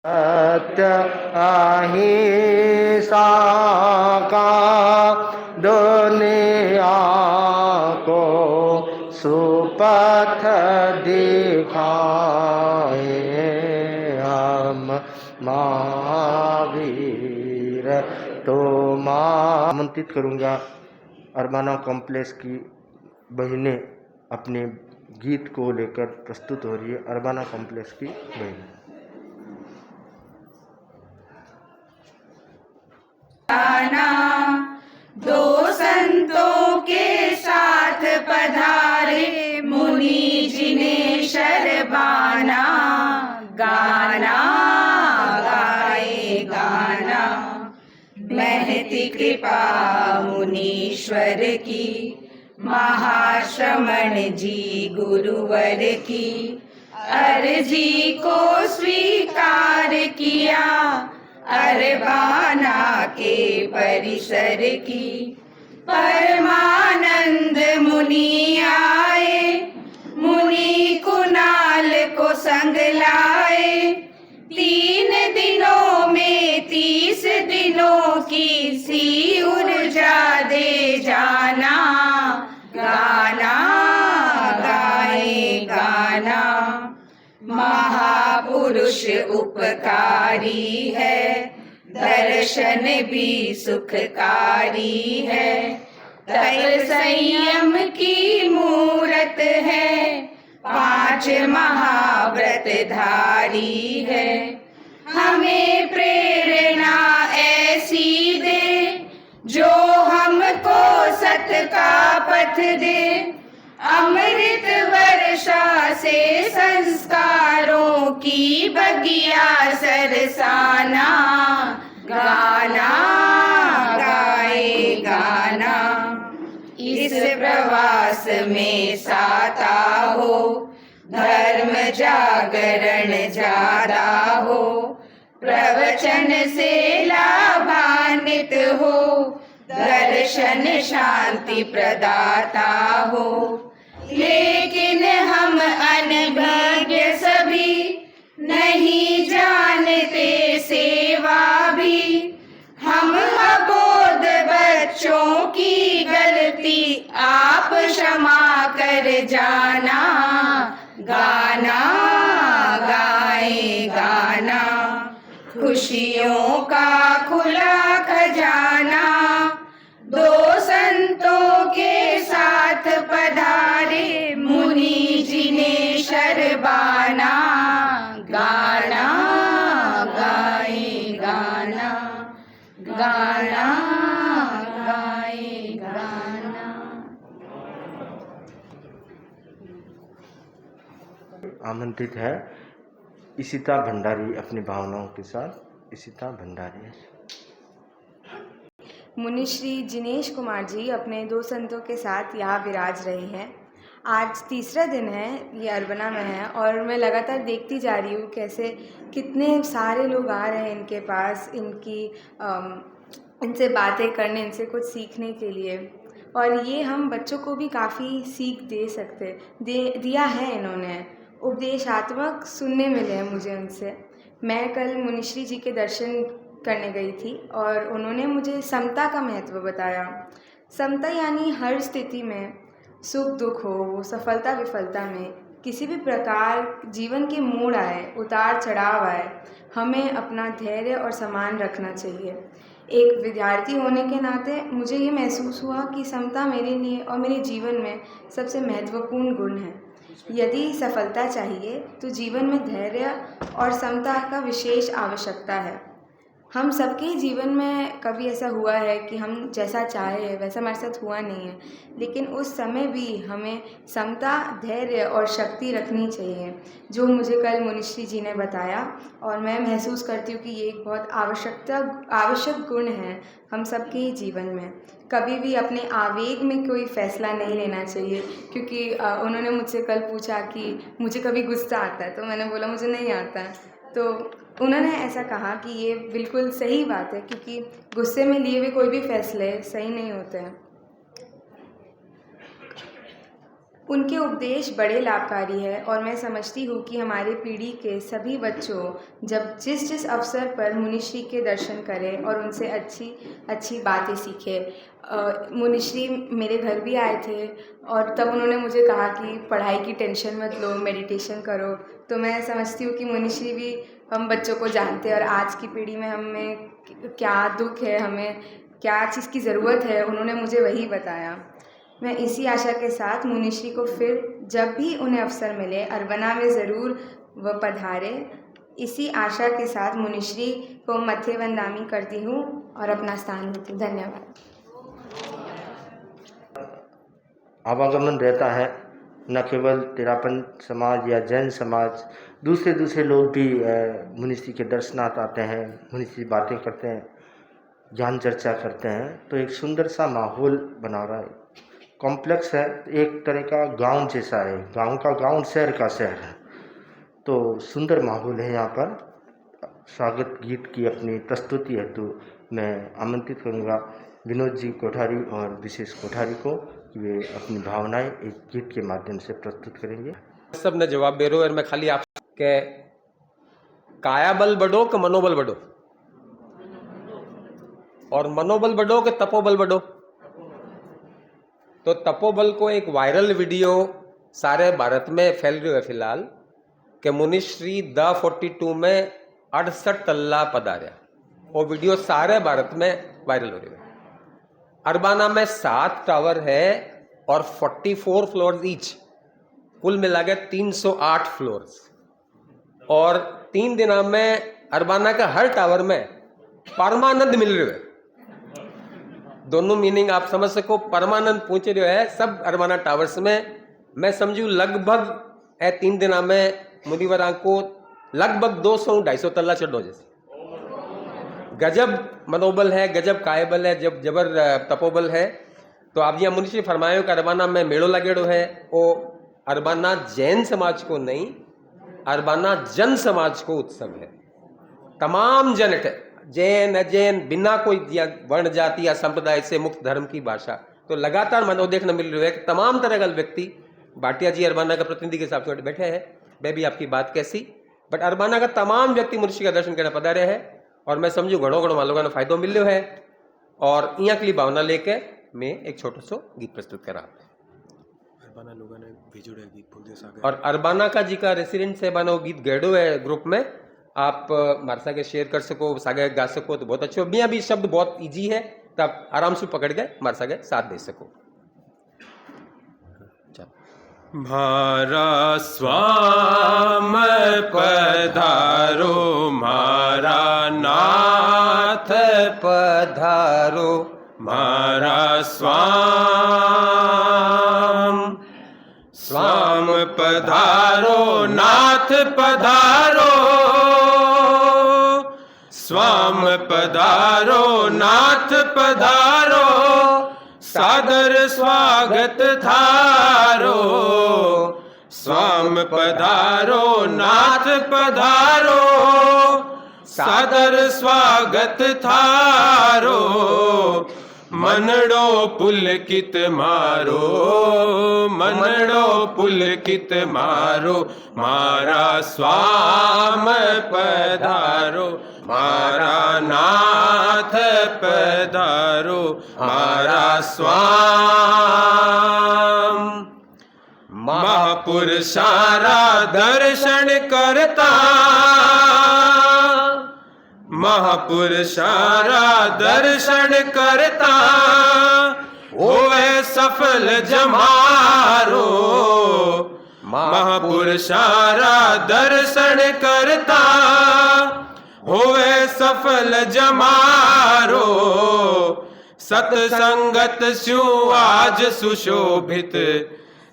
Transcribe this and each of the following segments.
सत्य अहिंसा का दुनिया को सुपथ दिखाए हम महावीर। तो आमंत्रित करूँगा अरबाना कॉम्प्लेक्स की बहनें अपने गीत को लेकर प्रस्तुत हो रही है। अरबाना कॉम्प्लेक्स की बहनें। दो संतों के साथ पधारे मुनि जिन्हें शरबाना, गाना गाए गाना। महती कृपा मुनीश्वर की, महाश्रमण जी गुरुवर की, अर्जी को स्वीकार किया अरबाना के परिसर की। परमानंद मुनि आए, मुनि कुणाल को संग लाए। 3 दिनों में 30 दिनों की सी ऊर्जा दे जाना, गाना गाए गाना। महापुरुष उपकारी है, दर्शन भी सुखकारी है। तप संयम की मूरत है, 5 महाव्रत धारी है। हमें प्रेरणा ऐसी दे, जो हमको सत का पथ दे। अमृत वर्षा से संस्कारों की बगिया सरसाना, गाना गाए गाना। इस प्रवास में साता हो, धर्म जागरण ज्यादा हो। प्रवचन से लाभान्वित हो, दर्शन शांति प्रदाता हो। लेकिन हम अनभिज्ञ सभी, नहीं जानते सेवा भी। हम अबोध बच्चों की गलती आप क्षमा कर जाना, गाना गाए गाना। खुशियों का खुला खजाना, 2 संतों के साथ पधारे मुनि जिन्हें शरबाना, गाना गाए गाना, गाना गाए गाना। आमंत्रित है इशिता भंडारी अपनी भावनाओं के साथ। इशिता भंडारी। मुनिश्री जिनेश कुमार जी अपने 2 संतों के साथ यहाँ विराज रहे हैं। आज तीसरा दिन है, ये अरबाना में है और मैं लगातार देखती जा रही हूँ कैसे कितने सारे लोग आ रहे हैं इनके पास, इनसे बातें करने, इनसे कुछ सीखने के लिए। और ये हम बच्चों को भी काफ़ी सीख दे सकते दिया है इन्होंने। उपदेशात्मक सुनने मिले हैं मुझे उनसे। मैं कल मुनिश्री जी के दर्शन करने गई थी और उन्होंने मुझे समता का महत्व बताया। समता यानी हर स्थिति में, सुख दुख हो, वो सफलता विफलता में, किसी भी प्रकार जीवन के मोड़ आए, उतार चढ़ाव आए, हमें अपना धैर्य और सम्मान रखना चाहिए। एक विद्यार्थी होने के नाते मुझे ये महसूस हुआ कि समता मेरे लिए और मेरे जीवन में सबसे महत्वपूर्ण गुण है। यदि सफलता चाहिए तो जीवन में धैर्य और समता का विशेष आवश्यकता है। हम सबके जीवन में कभी ऐसा हुआ है कि हम जैसा चाहे वैसा हमारे साथ हुआ नहीं है, लेकिन उस समय भी हमें समता, धैर्य और शक्ति रखनी चाहिए, जो मुझे कल मुनिश्री जी ने बताया। और मैं महसूस करती हूँ कि ये एक बहुत आवश्यक गुण है हम सबके ही जीवन में। कभी भी अपने आवेग में कोई फ़ैसला नहीं लेना चाहिए, क्योंकि उन्होंने मुझसे कल पूछा कि मुझे कभी गुस्सा आता है, तो मैंने बोला मुझे नहीं आता है। तो उन्होंने ऐसा कहा कि ये बिल्कुल सही बात है, क्योंकि गुस्से में लिए हुए कोई भी फैसले सही नहीं होते हैं। उनके उपदेश बड़े लाभकारी है और मैं समझती हूँ कि हमारे पीढ़ी के सभी बच्चों जब जिस जिस अवसर पर मुनिश्री के दर्शन करें और उनसे अच्छी अच्छी बातें सीखें। मुनिश्री मेरे घर भी आए थे और तब उन्होंने मुझे कहा कि पढ़ाई की टेंशन मत लो, मेडिटेशन करो। तो मैं समझती हूँ कि मुनिश्री भी हम बच्चों को जानते हैं और आज की पीढ़ी में हमें क्या दुख है, हमें क्या चीज़ की ज़रूरत है, उन्होंने मुझे वही बताया। मैं इसी आशा के साथ मुनिश्री को फिर जब भी उन्हें अवसर मिले अरबना में ज़रूर वह पधारे। इसी आशा के साथ मुनिश्री को मथे वंदामी करती हूँ और अपना स्थान लेती हूँ। धन्यवाद। आवागमन रहता है, न केवल तेरापन समाज या जैन समाज, दूसरे लोग भी मुनिश्री के दर्शनार्थ आते हैं, मुनिश्री बातें करते हैं, ज्ञान चर्चा करते हैं। तो एक सुंदर सा माहौल बना रहा है। कॉम्प्लेक्स है, एक तरह का गांव जैसा है, गांव का गांव, शहर का शहर है। तो सुंदर माहौल है यहाँ पर। स्वागत गीत की अपनी प्रस्तुति हेतु मैं आमंत्रित करूँगा विनोद जी कोठारी और विशेष कोठारी को कि वे अपनी भावनाएं एक गीत के माध्यम से प्रस्तुत करेंगे। सब ने जवाब दे रहे हो और मैं खाली आप के काया बल बढ़ो कि मनोबल बढ़ो, और मनोबल बढ़ो कि तपोबल बढ़ो। तो तपोबल को एक वायरल वीडियो सारे भारत में फैल रही है फिलहाल कि मुनिश्री द 42 में 68 तल्ला पधार्या। वो वीडियो सारे भारत में वायरल हो रही है। अरबाना में 7 टावर है और 44 फ्लोर्स ईच, कुल मिला के 308 फ्लोर्स। और 3 दिनों में अरबाना का हर टावर में परमानंद मिल रहे है। दोनों मीनिंग आप समझ सको, परमानंद पहुंच रहे है सब अरबाना टावर्स में। मैं समझू लगभग 3 दिनों में मुनिवरा को लगभग 200-250 तल्ला चढ़ो जैसे। गजब मनोबल है, गजब कायबल है, जब जबर तपोबल है। तो आप यहाँ मुनिश्री फरमायो कि अरबाना में मेड़ो लगेड़ो है। वो अरबाना जैन समाज को नहीं, अरबाना जन समाज को उत्सव है। तमाम जन है, जैन अजैन, बिना कोई वर्ण जाति या संप्रदाय से मुक्त धर्म की भाषा। तो लगातार मनो देखने मिल रहा है कि तमाम तरह का व्यक्ति, भाटिया जी अरबाना का प्रतिनिधि के हिसाब से बैठे हैं, मैं भी आपकी बात कैसी, बट अरबाना का तमाम व्यक्ति मुनिश्री का दर्शन करने पधारे हैं। और मैं समझू घड़ो घड़ो लोगों ने फायदो मिल रहा है। और यहाँ के लिए भावना लेके मैं एक छोटो सो गीत प्रस्तुत करा। अरबाना लोगों ने भेजो है गीत बोल दिया। और अरबाना का जी का रेसिडेंट से बनो गीत गेड़ो है ग्रुप में, आप मारे सागे शेयर कर सको, सागे गा सको तो बहुत अच्छो। मियाँ भी शब्द बहुत इजी है, तो आप आराम से पकड़ गए मारे सागे साथ दे सको। मारा स्वाम पधारो, मारा नाथ पधारो, मारा स्वाम पधारो, नाथ पधारो, स्वाम पधारो, नाथ पधारो, सादर स्वागत थारो। स्वाम पधारो, नाथ पधारो, सादर स्वागत थारो। मनड़ो पुलकित मारो, मनड़ो पुलकित मारो, मारा स्वाम पधारो, मारा नाथ पधारो, मारा स्वाम। महापुरुषारा दर्शन करता, महापुरुषारा दर्शन करता, होवे सफल जमारो। महापुरुषारा दर्शन करता, होवे सफल जमारो। सतसंगत स्यु आज सुशोभित,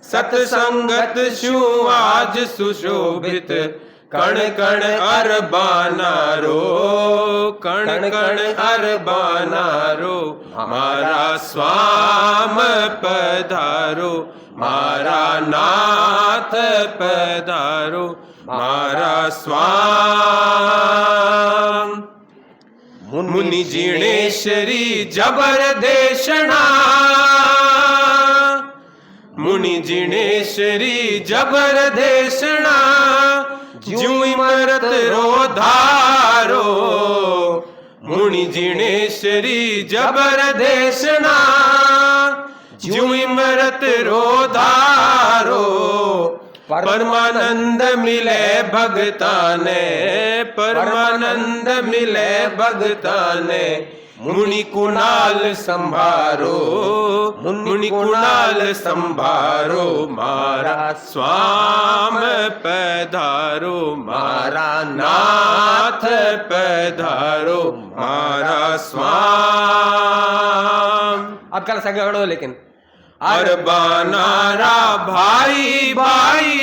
सतसंगत स्यु आज सुशोभित, कण कण अरबाना रो, कण कण अरबाना रो। मारा स्वाम पधारो, मारा नाथ पधारो, मारा स्वाम। मुनि जिणेश्वरी जबर देशना, मुनि जिणे श्री जबर देशना ज्यों इमरत रो धारो मुनि जिणे श्री जबर देशना ज्यों इमरत रो धारो परमानंद मिले भगता ने परमानंद मिले भगता ने मुनि कुणाल संभारो मुनि कुणाल संभारो मारा स्वाम पधारो मारा नाथ पधारो मारा स्वाम। अब कल संग गड़ो लेकिन अरबानारा भाई भाई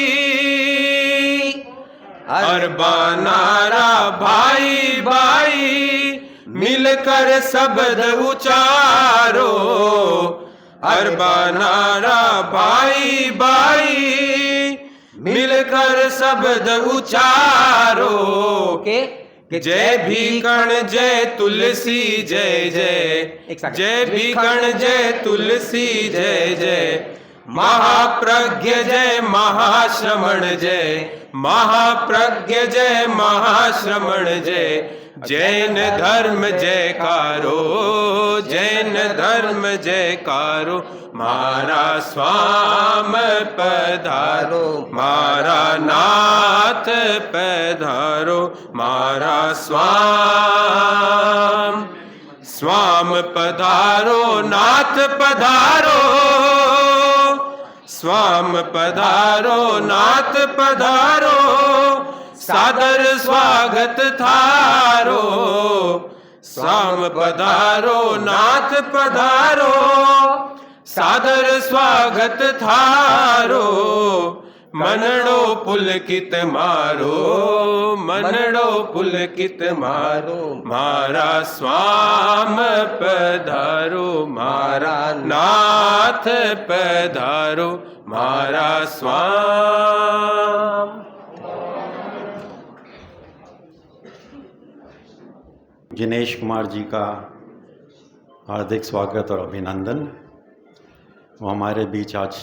अरबानारा भाई भाई मिलकर शब्द उचारो अरबानारा भाई भाई मिलकर शब्द उचारो के जय भीकण जय तुलसी जय जय जय भीकण जय तुलसी जय जय महाप्रज्ञ जय महाश्रमण जय महाप्रज्ञ जय महाश्रमण जय जैन धर्म जयकारो जैन धर्म जयकारो मारा स्वाम पधारो मारा नाथ पधारो मारा स्वाम स्वाम पधारो नाथ पधारो स्वाम पधारो नाथ पधारो सादर स्वागत थारो स्वाम पधारो नाथ पधारो सादर स्वागत थारो मनड़ो पुलकित मारो मनड़ो पुलकित मारो मारा स्वाम पधारो मारा नाथ पधारो मारा स्वाम। जिनेश कुमार जी का हार्दिक स्वागत और अभिनंदन। वो हमारे बीच आज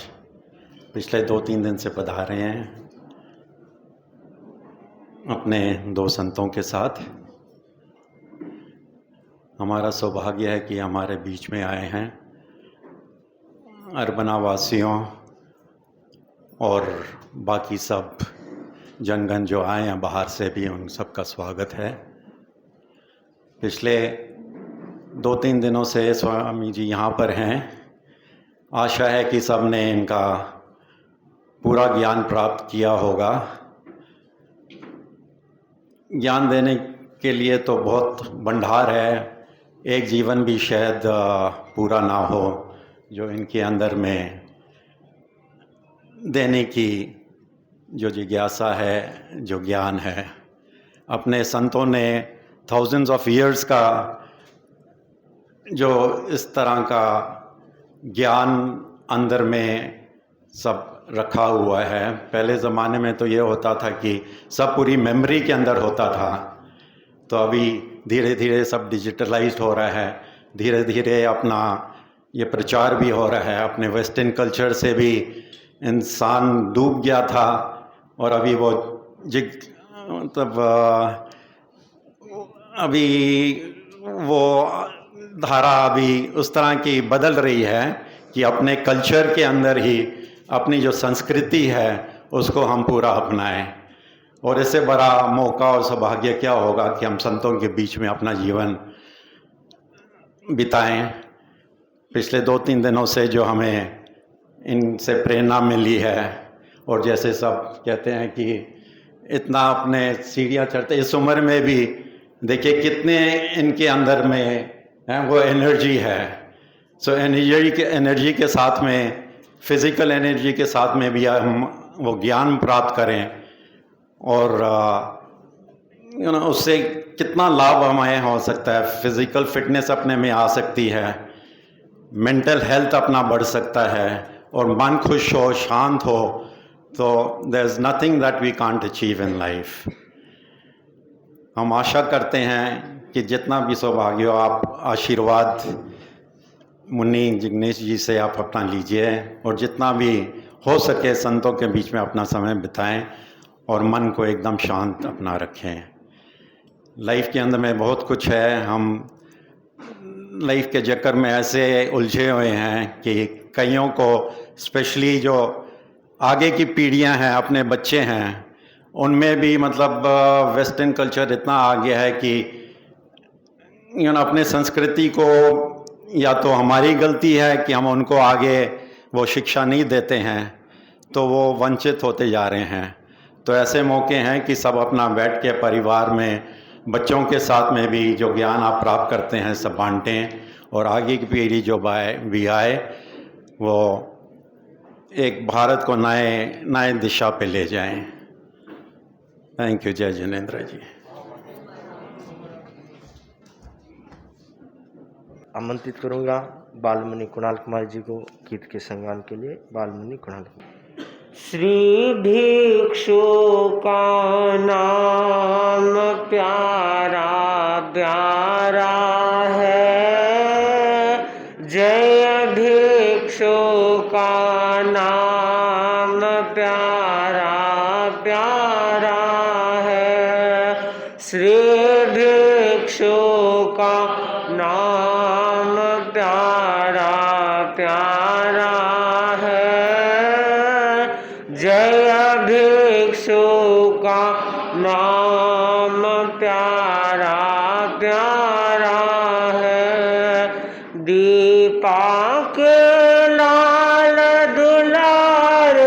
पिछले 2-3 दिन से पधारे हैं अपने 2 संतों के साथ। हमारा सौभाग्य है कि हमारे बीच में आए हैं। अरबना वासियों और बाकी सब जनगण जो आए हैं बाहर से भी, उन सबका स्वागत है। पिछले 2-3 दिनों से स्वामी जी यहाँ पर हैं। आशा है कि सब ने इनका पूरा ज्ञान प्राप्त किया होगा। ज्ञान देने के लिए तो बहुत भंडार है, एक जीवन भी शायद पूरा ना हो जो इनके अंदर में देने की जो जिज्ञासा है, जो ज्ञान है। अपने संतों ने थाउजेंड्स ऑफ ईयर्स का जो इस तरह का ज्ञान अंदर में सब रखा हुआ है। पहले ज़माने में तो ये होता था कि सब पूरी मेमोरी के अंदर होता था, तो अभी धीरे धीरे सब डिजिटलाइज्ड हो रहा है। धीरे धीरे अपना ये प्रचार भी हो रहा है। अपने वेस्टर्न कल्चर से भी इंसान डूब गया था और अभी वो मतलब अभी वो धारा अभी उस तरह की बदल रही है कि अपने कल्चर के अंदर ही अपनी जो संस्कृति है उसको हम पूरा अपनाएं। और इससे बड़ा मौका और सौभाग्य क्या होगा कि हम संतों के बीच में अपना जीवन बिताएं। पिछले 2-3 दिनों से जो हमें इनसे प्रेरणा मिली है, और जैसे सब कहते हैं कि इतना अपने सीढ़ियाँ चढ़ते, इस उम्र में भी देखिए कितने इनके अंदर में है वो एनर्जी है। सो एनर्जी के साथ में, फिज़िकल एनर्जी के साथ में भी हम वो ज्ञान प्राप्त करें और उससे कितना लाभ हमें हो सकता है। फिज़िकल फिटनेस अपने में आ सकती है, मेंटल हेल्थ अपना बढ़ सकता है, और मन खुश हो, शांत हो, तो there is nothing that we can't achieve in life. हम आशा करते हैं कि जितना भी सौभाग्य हो, आप आशीर्वाद मुन्नी जिग्नेश जी से आप अपना लीजिए और जितना भी हो सके संतों के बीच में अपना समय बिताएं और मन को एकदम शांत अपना रखें। लाइफ के अंदर में बहुत कुछ है, हम लाइफ के चक्कर में ऐसे उलझे हुए हैं कि कईयों को, स्पेशली जो आगे की पीढ़ियां हैं, अपने बच्चे हैं, उनमें भी मतलब वेस्टर्न कल्चर इतना आ गया है कि अपने संस्कृति को, या तो हमारी गलती है कि हम उनको आगे वो शिक्षा नहीं देते हैं, तो वो वंचित होते जा रहे हैं। तो ऐसे मौके हैं कि सब अपना बैठ के परिवार में बच्चों के साथ में भी जो ज्ञान आप प्राप्त करते हैं सब बांटें, और आगे की पीढ़ी जो भी आए वो एक भारत को नए दिशा पे ले जाएं। Thank you. जय जिनेंद्र जी। आमंत्रित करूंगा बालमुनि कुणाल कुमार जी को गीत के संगान के लिए। बालमुनि कुणाल कुमार। श्री भिक्षु का नाम प्यारा प्यारा है, जय भिक्षु का नाम प्यारा प्यारा है, श्री भिक्षु का नाम प्यारा प्यारा है, जय भिक्षु का नाम प्यारा प्यारा है। दीपक लाल दुलार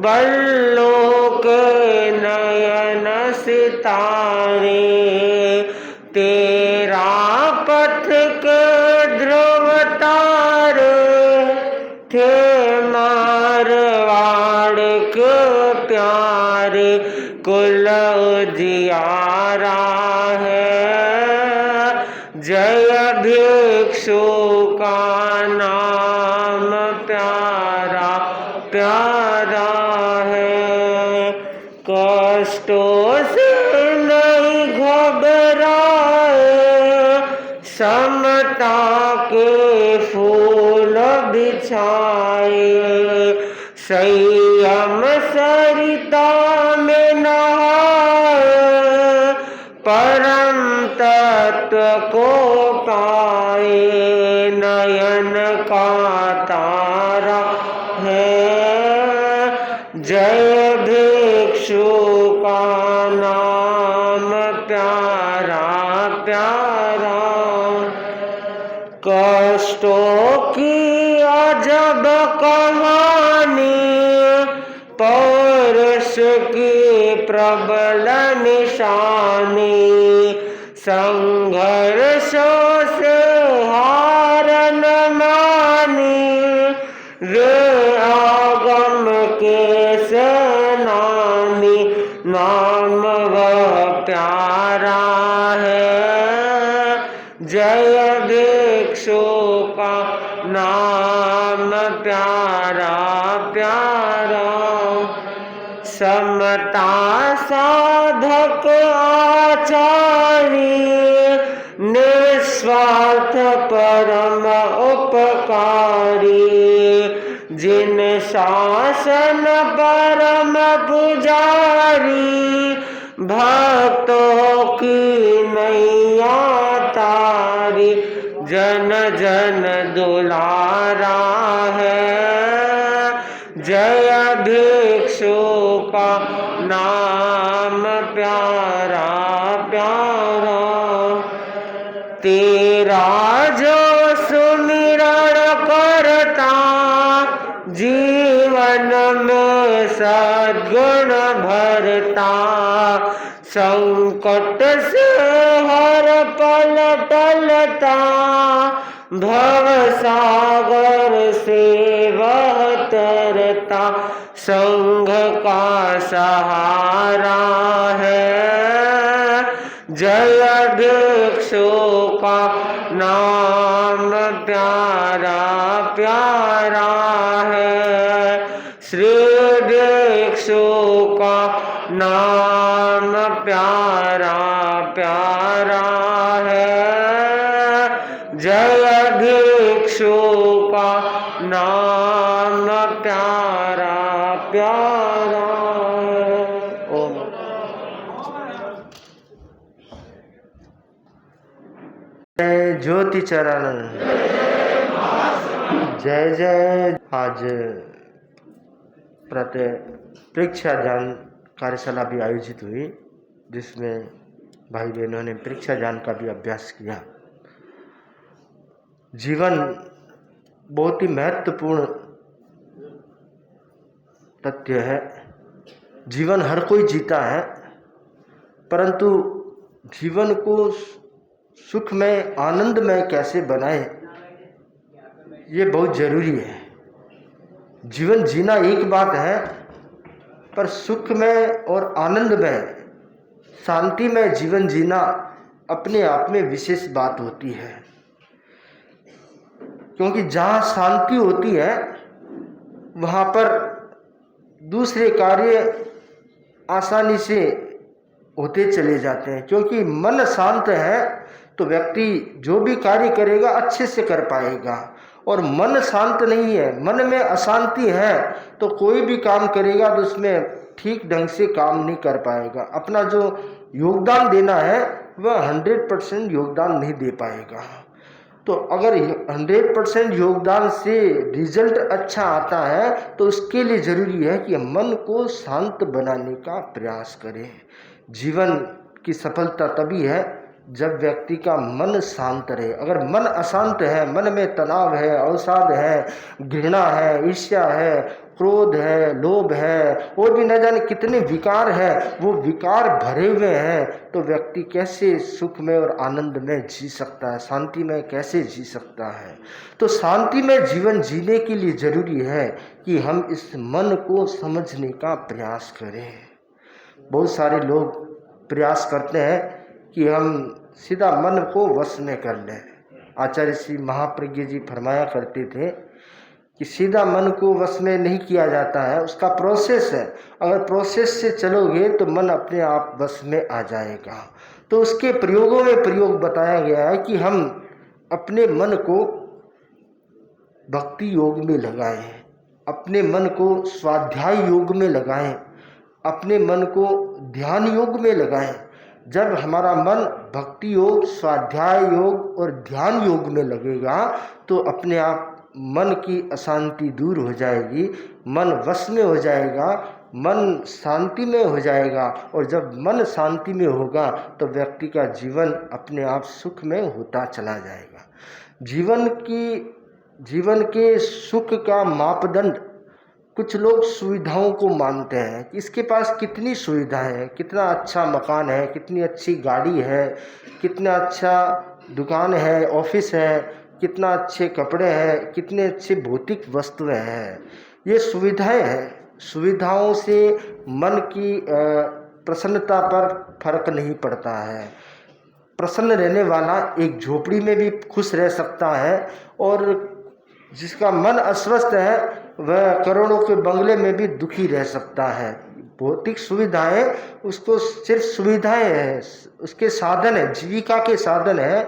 बल्लो के नयन सितारे, तेरा पथ के ध्रुव तारे थे मारवाड़ के प्यारे, कुल उजियारा है, जय भिक्षु का नाम प्यारा प्यारा है। कष्टों से नहीं घबराए, समता के फूल बिछाए, संयम सरिता में नहाए, परम तत्व को पाए, नयन का तारा है, जय भिक्षु का नाम प्यारा प्यारा। कष्टों की अजब कहानी, पौरुष की प्रबल निशानी, संघर्षों से हार न मानी, वे आगम के सेनानी, नाम वह प्यारा है, जय भिक्षु का नाम प्यारा प्यारा। समता साधक आचारी, निस्वार्थ परम उपकारी, जिन शासन परम पुजारी, भक्तों की नैया तारी, जन जन दुलारा है, जय भिक्षु का नाम प्यारा प्यारा। तेरा जो सुमिरण करता, जीवन में सद्गुण भरता, संकट से हर पल टलता, भव सागर से वह तरता, संघ का सहारा है, जय भिक्षु का नाम प्यारा प्यारा है, श्री भिक्षु का नाम प्यारा प्यारा है, जय भिक्षु जय ज्योति चरण, जय जय। आज परीक्षा ज्ञान कार्यशाला भी आयोजित हुई, जिसमें भाई बहनों ने परीक्षा ज्ञान का भी अभ्यास किया। जीवन बहुत ही महत्वपूर्ण तथ्य है। जीवन हर कोई जीता है, परंतु जीवन को सुखमय आनंदमय कैसे बनाए, ये बहुत जरूरी है। जीवन जीना एक बात है, पर सुखमय और आनंदमय शांतिमय जीवन जीना अपने आप में विशेष बात होती है। क्योंकि जहाँ शांति होती है वहाँ पर दूसरे कार्य आसानी से होते चले जाते हैं। क्योंकि मन शांत है तो व्यक्ति जो भी कार्य करेगा अच्छे से कर पाएगा, और मन शांत नहीं है, मन में अशांति है तो कोई भी काम करेगा तो उसमें ठीक ढंग से काम नहीं कर पाएगा। अपना जो योगदान देना है वह 100% योगदान नहीं दे पाएगा। तो अगर 100% योगदान से रिजल्ट अच्छा आता है तो उसके लिए ज़रूरी है कि मन को शांत बनाने का प्रयास करें। जीवन की सफलता तभी है जब व्यक्ति का मन शांत रहे। अगर मन अशांत है, मन में तनाव है, अवसाद है, घृणा है, ईर्ष्या है, क्रोध है, लोभ है, और भी न जाने कितने विकार है, वो विकार भरे हुए हैं, तो व्यक्ति कैसे सुख में और आनंद में जी सकता है, शांति में कैसे जी सकता है। तो शांति में जीवन जीने के लिए ज़रूरी है कि हम इस मन को समझने का प्रयास करें। बहुत सारे लोग प्रयास करते हैं कि हम सीधा मन को वश में कर लें। आचार्य श्री महाप्रज्ञ जी फरमाया करते थे कि सीधा मन को वश में नहीं किया जाता है, उसका प्रोसेस है। अगर प्रोसेस से चलोगे तो मन अपने आप वश में आ जाएगा। तो उसके प्रयोगों में प्रयोग बताया गया है कि हम अपने मन को भक्ति योग में लगाएं, अपने मन को स्वाध्याय योग में लगाएं, अपने मन को ध्यान योग में लगाएं। जब हमारा मन भक्ति योग, स्वाध्याय योग और ध्यान योग में लगेगा तो अपने आप मन की अशांति दूर हो जाएगी, मन वश में हो जाएगा, मन शांति में हो जाएगा। और जब मन शांति में होगा तो व्यक्ति का जीवन अपने आप सुख में होता चला जाएगा। जीवन के सुख का मापदंड कुछ लोग सुविधाओं को मानते हैं कि इसके पास कितनी सुविधाएं है, कितना अच्छा मकान है, कितनी अच्छी गाड़ी है, कितना अच्छा दुकान है, ऑफिस है, कितना अच्छे कपड़े हैं, कितने अच्छे भौतिक वस्तुएं हैं। ये सुविधाएं हैं। सुविधाओं से मन की प्रसन्नता पर फर्क नहीं पड़ता है। प्रसन्न रहने वाला एक झोपड़ी में भी खुश रह सकता है, और जिसका मन अस्वस्थ है वह करोड़ों के बंगले में भी दुखी रह सकता है। भौतिक सुविधाएं उसको सिर्फ सुविधाएं हैं, उसके साधन है, जीविका के साधन है।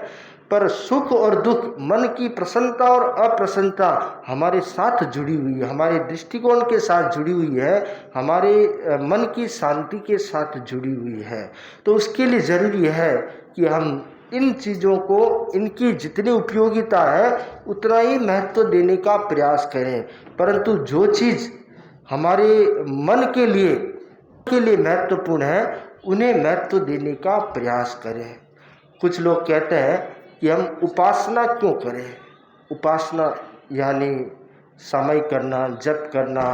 पर सुख और दुख, मन की प्रसन्नता और अप्रसन्नता हमारे साथ जुड़ी हुई है, हमारे दृष्टिकोण के साथ जुड़ी हुई है, हमारे मन की शांति के साथ जुड़ी हुई है। तो उसके लिए ज़रूरी है कि हम इन चीज़ों को, इनकी जितनी उपयोगिता है उतना ही महत्व देने का प्रयास करें। परंतु जो चीज़ हमारे मन के लिए महत्वपूर्ण है उन्हें महत्व देने का प्रयास करें। कुछ लोग कहते हैं कि हम उपासना क्यों करें। उपासना यानी समय करना, जप करना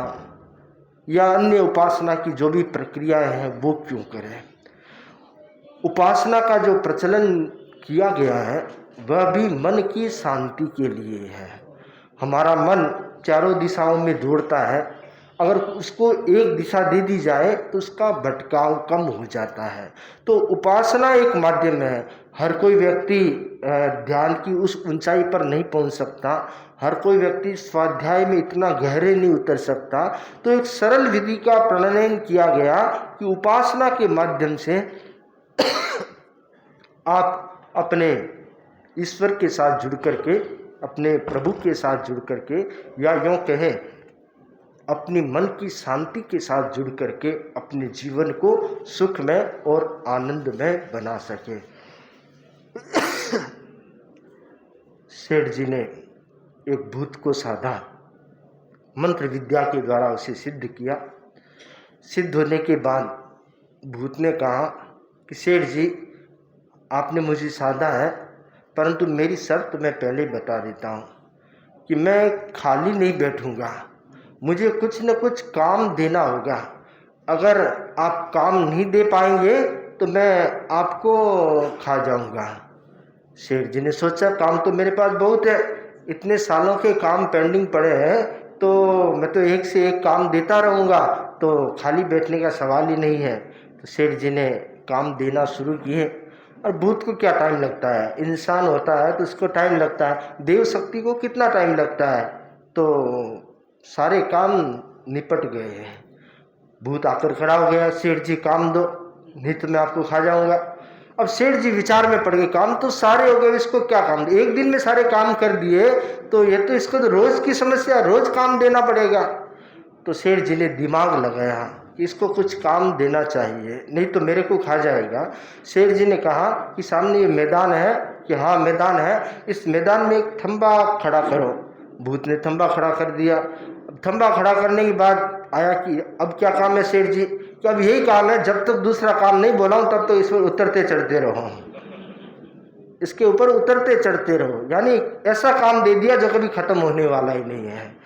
या अन्य उपासना की जो भी प्रक्रियाएं हैं वो क्यों करें। उपासना का जो प्रचलन किया गया है वह भी मन की शांति के लिए है। हमारा मन चारों दिशाओं में दौड़ता है, अगर उसको एक दिशा दे दी जाए तो उसका भटकाव कम हो जाता है। तो उपासना एक माध्यम है। हर कोई व्यक्ति ध्यान की उस ऊंचाई पर नहीं पहुंच सकता, हर कोई व्यक्ति स्वाध्याय में इतना गहरे नहीं उतर सकता। तो एक सरल विधि का प्रणयन किया गया कि उपासना के माध्यम से आप अपने ईश्वर के साथ जुड़ करके, अपने प्रभु के साथ जुड़ करके, या यूँ कहें अपनी मन की शांति के साथ जुड़ करके अपने जीवन को सुखमय और आनंदमय बना सके। सेठ जी ने एक भूत को साधा, मंत्र विद्या के द्वारा उसे सिद्ध किया। सिद्ध होने के बाद भूत ने कहा कि सेठ जी आपने मुझे साधा है, परंतु मेरी शर्त मैं पहले बता देता हूँ कि मैं खाली नहीं बैठूँगा, मुझे कुछ न कुछ काम देना होगा। अगर आप काम नहीं दे पाएंगे तो मैं आपको खा जाऊँगा। सेठ जी ने सोचा काम तो मेरे पास बहुत है, इतने सालों के काम पेंडिंग पड़े हैं, तो मैं तो एक से एक काम देता रहूँगा, तो खाली बैठने का सवाल ही नहीं है। तो सेठ जी ने काम देना शुरू किए। और भूत को क्या टाइम लगता है, इंसान होता है तो उसको टाइम लगता है, देव शक्ति को कितना टाइम लगता है। तो सारे काम निपट गए हैं। भूत आकर खड़ा हो गया, सेठ जी काम दो नहीं तो मैं आपको खा जाऊंगा। अब सेठ जी विचार में पड़ गए, काम तो सारे हो गए, इसको क्या काम दे, एक दिन में सारे काम कर दिए तो ये तो इसको तो रोज की समस्या, रोज काम देना पड़ेगा। तो सेठ जी ने दिमाग लगाया कि इसको कुछ काम देना चाहिए, नहीं तो मेरे को खा जाएगा। सेठ जी ने कहा कि सामने ये मैदान है, कि हाँ मैदान है, इस मैदान में एक थंबा खड़ा करो। भूत ने थंबा खड़ा कर दिया। अब थंबा खड़ा करने के बाद आया कि अब क्या काम है सेठ जी, कि अब यही काम है, जब तक दूसरा काम नहीं बोलाऊं तब तो इस पर उतरते चढ़ते रहो, इसके ऊपर उतरते चढ़ते रहो, यानी ऐसा काम दे दिया जो कभी खत्म होने वाला ही नहीं है।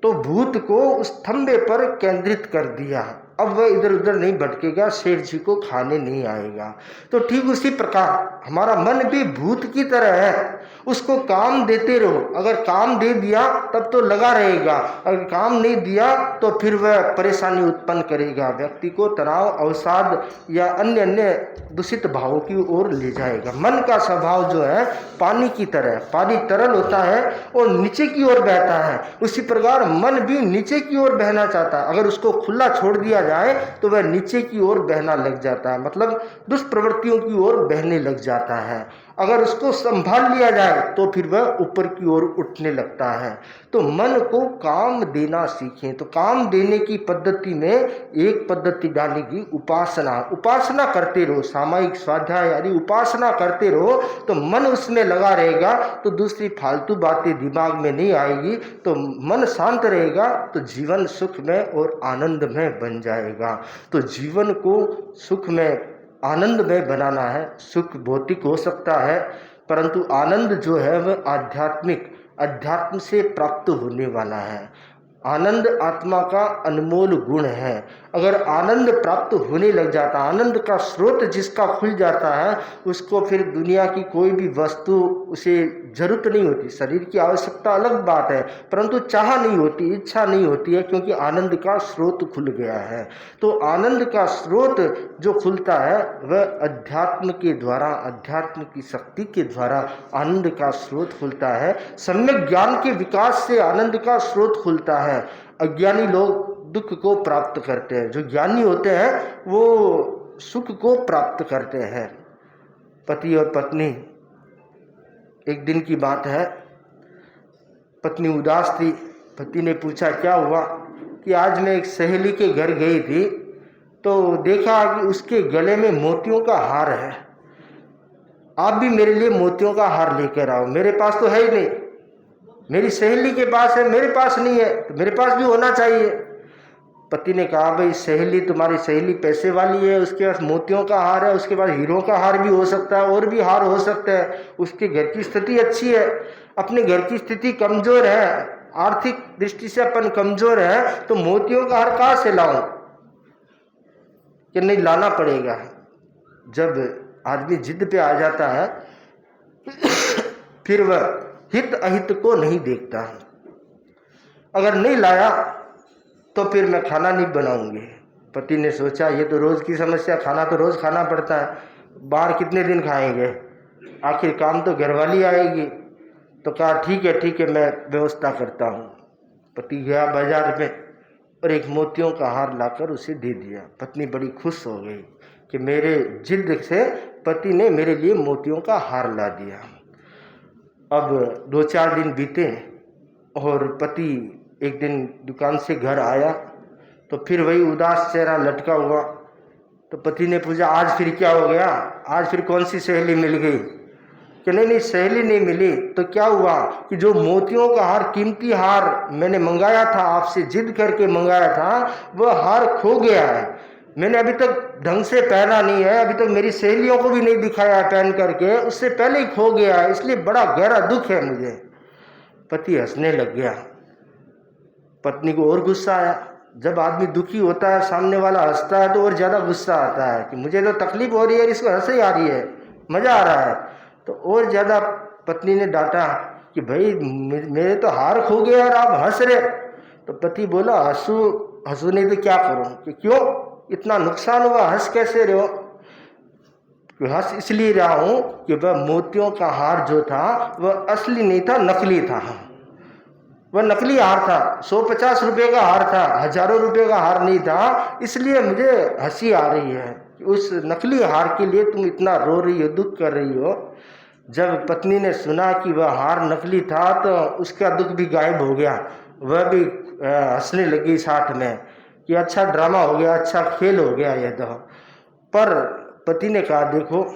तो भूत को उस थंबे पर केंद्रित कर दिया। अब वह इधर उधर नहीं भटकेगा, सेठ जी को खाने नहीं आएगा। तो ठीक उसी प्रकार हमारा मन भी भूत की तरह है, उसको काम देते रहो। अगर काम दे दिया तब तो लगा रहेगा, अगर काम नहीं दिया तो फिर वह परेशानी उत्पन्न करेगा, व्यक्ति को तनाव, अवसाद या अन्य अन्य दूषित भावों की ओर ले जाएगा। मन का स्वभाव जो है पानी की तरह, पानी तरल होता है और नीचे की ओर बहता है, उसी प्रकार मन भी नीचे की ओर बहना चाहता है। अगर उसको खुला छोड़ दिया जाए तो वह नीचे की ओर बहना लग जाता है, मतलब दुष्प्रवृत्तियों की ओर बहने लग जाता है। अगर उसको संभाल लिया जाए तो फिर वह ऊपर की ओर उठने लगता है। तो मन को काम देना सीखें। तो काम देने की पद्धति में एक पद्धति डालेगी उपासना। उपासना करते रहो, सामायिक स्वाध्याय यानी उपासना करते रहो तो मन उसमें लगा रहेगा, तो दूसरी फालतू बातें दिमाग में नहीं आएगी, तो मन शांत रहेगा, तो जीवन सुख में और आनंद में बन जाएगा। तो जीवन को सुख में आनंद में बनाना है। सुख भौतिक हो सकता है, परंतु आनंद जो है वह आध्यात्मिक, अध्यात्म से प्राप्त होने वाला है। आनंद आत्मा का अनमोल गुण है। अगर आनंद प्राप्त होने लग जाता, आनंद का स्रोत जिसका खुल जाता है, उसको फिर दुनिया की कोई भी वस्तु उसे जरूरत नहीं होती। शरीर की आवश्यकता अलग बात है, परंतु चाह नहीं होती, इच्छा नहीं होती है, क्योंकि आनंद का स्रोत खुल गया है। तो आनंद का स्रोत जो खुलता है वह अध्यात्म के द्वारा, अध्यात्म की शक्ति के द्वारा आनंद का स्रोत खुलता है। सम्यक ज्ञान के विकास से आनंद का स्रोत खुलता है। अज्ञानी लोग दुख को प्राप्त करते हैं, जो ज्ञानी होते हैं वो सुख को प्राप्त करते हैं। पति और पत्नी, एक दिन की बात है, पत्नी उदास थी। पति ने पूछा क्या हुआ, कि आज मैं एक सहेली के घर गई थी तो देखा कि उसके गले में मोतियों का हार है, आप भी मेरे लिए मोतियों का हार लेकर आओ। मेरे पास तो है ही नहीं, मेरी सहेली के पास है, मेरे पास नहीं है, तो मेरे पास भी होना चाहिए। पति ने कहा भाई सहेली, तुम्हारी सहेली पैसे वाली है, उसके पास मोतियों का हार है, उसके पास हीरों का हार भी हो सकता है, और भी हार हो सकता है, उसके घर की स्थिति अच्छी है। अपने घर की स्थिति कमजोर है, आर्थिक दृष्टि से अपन कमजोर है, तो मोतियों का हार कहाँ से लाऊं, कि नहीं लाना पड़ेगा। जब आदमी जिद पे आ जाता है फिर वह हित अहित को नहीं देखता। अगर नहीं लाया तो फिर मैं खाना नहीं बनाऊंगी। पति ने सोचा ये तो रोज की समस्या, खाना तो रोज खाना पड़ता है, बाहर कितने दिन खाएंगे, आखिर काम तो घरवाली आएगी। तो कहा ठीक है मैं व्यवस्था करता हूँ। पति गया बाजार में और एक मोतियों का हार लाकर उसे दे दिया। पत्नी बड़ी खुश हो गई कि मेरे जिद से पति ने मेरे लिए मोतियों का हार ला दिया। अब 2-4 दिन बीते और पति एक दिन दुकान से घर आया तो फिर वही उदास चेहरा लटका हुआ। तो पति ने पूछा आज फिर क्या हो गया, आज फिर कौन सी सहेली मिल गई, कि नहीं सहेली नहीं मिली, तो क्या हुआ कि जो मोतियों का हार, कीमती हार मैंने मंगाया था, आपसे जिद करके मंगाया था, वह हार खो गया है। मैंने अभी तक ढंग से पहना नहीं है, अभी तक मेरी सहेलियों को भी नहीं दिखाया पहन करके, उससे पहले ही खो गया है, इसलिए बड़ा गहरा दुख है मुझे। पति हंसने लग गया। पत्नी को और गुस्सा आया। जब आदमी दुखी होता है, सामने वाला हंसता है तो और ज़्यादा गुस्सा आता है कि मुझे तो तकलीफ हो रही है, इसको हंसी आ रही है, मज़ा आ रहा है। तो और ज़्यादा पत्नी ने डांटा कि भाई मेरे तो हार खो गया और आप हंस रहे। तो पति बोला हंसू नहीं तो क्या करूं, कि क्यों इतना नुकसान हुआ, हंस कैसे रहे हो? कि हंस इसलिए रहा हूं कि वह मोतियों का हार जो था वह असली नहीं था, नकली था। वह नकली हार था, 150 रुपये का हार था, हजारों रुपये का हार नहीं था। इसलिए मुझे हंसी आ रही है कि उस नकली हार के लिए तुम इतना रो रही हो, दुख कर रही हो। जब पत्नी ने सुना कि वह हार नकली था तो उसका दुख भी गायब हो गया, वह भी हंसने लगी साथ में कि अच्छा ड्रामा हो गया, अच्छा खेल हो गया यह तो। पर पति ने कहा देखो,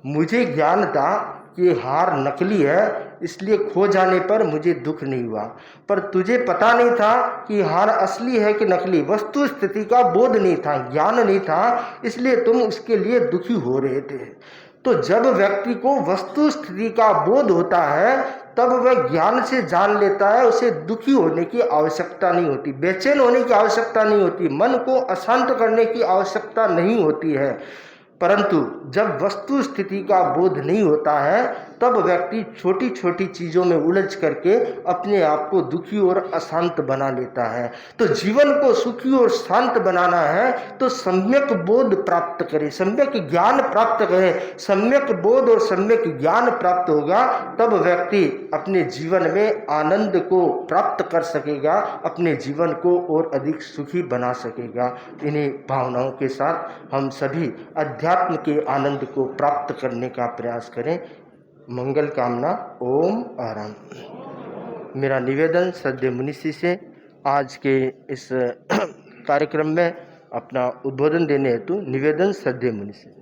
मुझे ज्ञान था कि हार नकली है, इसलिए खो जाने पर मुझे दुख नहीं हुआ, पर तुझे पता नहीं था कि हार असली है कि नकली। वस्तु स्थिति का बोध नहीं था, ज्ञान नहीं था, इसलिए तुम उसके लिए दुखी हो रहे थे। तो जब व्यक्ति को वस्तु स्थिति का बोध होता है तब वह ज्ञान से जान लेता है, उसे दुखी होने की आवश्यकता नहीं होती, बेचैन होने की आवश्यकता नहीं होती, मन को अशांत करने की आवश्यकता नहीं होती है। परंतु जब वस्तु स्थिति का बोध नहीं होता है तब व्यक्ति छोटी छोटी चीज़ों में उलझ करके अपने आप को दुखी और अशांत बना लेता है। तो जीवन को सुखी और शांत बनाना है तो सम्यक बोध प्राप्त करें, सम्यक ज्ञान प्राप्त करें। सम्यक बोध और सम्यक ज्ञान प्राप्त होगा तब व्यक्ति अपने जीवन में आनंद को प्राप्त कर सकेगा, अपने जीवन को और अधिक सुखी बना सकेगा। इन्हीं भावनाओं के साथ हम सभी अध्यात्म के आनंद को प्राप्त करने का प्रयास करें। मंगल कामना। ओम आराम। मेरा निवेदन श्रद्धेय मुनिषि से आज के इस कार्यक्रम में अपना उद्बोधन देने हेतु निवेदन श्रद्धेय मुनिषि।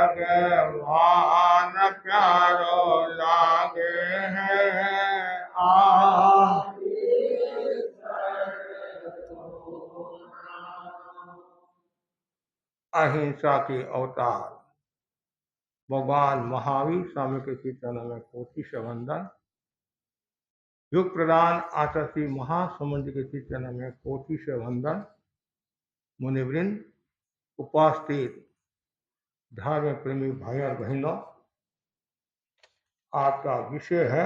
भगवान प्यारो लागे हैं अहिंसा के अवतार भगवान महावीर स्वामी के चरणों में कोटि से वंदन। युग प्रदान आचार्य महासमुद्र के चरणों में कोटि से वंदन। मुनिवृंद, उपस्थित धर्म प्रेमी भाई और बहनों, आपका विषय है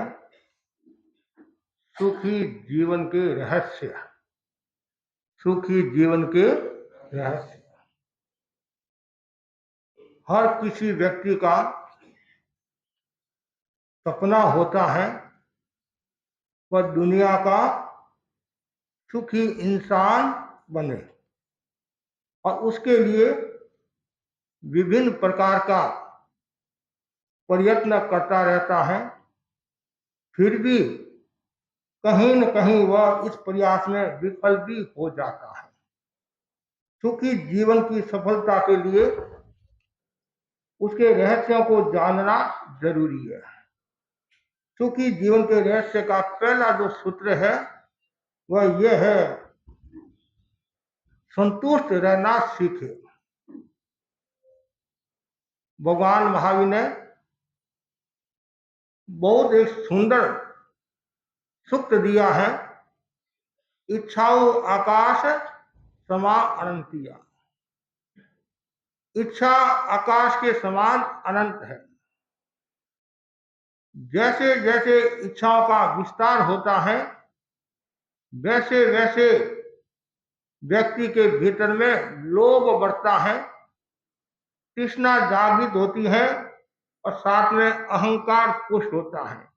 सुखी जीवन के रहस्य। सुखी जीवन के रहस्य हर किसी व्यक्ति का सपना होता है वह दुनिया का सुखी इंसान बने और उसके लिए विभिन्न प्रकार का प्रयत्न करता रहता है, फिर भी कहीं न कहीं वह इस प्रयास में विफल भी हो जाता है। सुखी जीवन की सफलता के लिए उसके रहस्यों को जानना जरूरी है। सुखी जीवन के रहस्य का पहला जो सूत्र है वह यह है, संतुष्ट रहना सीखे। भगवान महावीर ने बहुत एक सुंदर सूक्त दिया है, इच्छाओ आकाश समा अनंतिया। इच्छा आकाश के समान अनंत है। जैसे जैसे इच्छाओं का विस्तार होता है, वैसे वैसे व्यक्ति के भीतर में लोभ बढ़ता है, तृष्णा जागृत होती है और साथ में अहंकार पुष्ट होता है,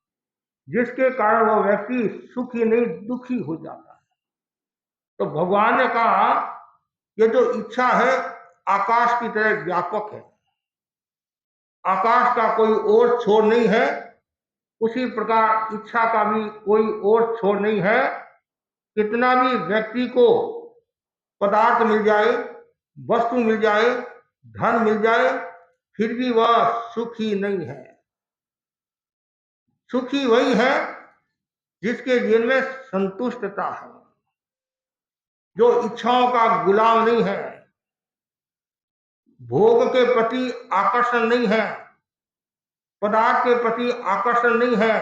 जिसके कारण वह व्यक्ति सुखी नहीं दुखी हो जाता है। तो भगवान ने कहा ये जो इच्छा है आकाश की तरह व्यापक है, आकाश का कोई और छोर नहीं है, उसी प्रकार इच्छा का भी कोई और छोर नहीं है। कितना भी व्यक्ति को पदार्थ मिल जाए, वस्तु मिल जाए, धन मिल जाए, फिर भी वह सुखी नहीं है। सुखी वही है जिसके जीवन में संतुष्टता है, जो इच्छाओं का गुलाम नहीं है, भोग के प्रति आकर्षण नहीं है, पदार्थ के प्रति आकर्षण नहीं है,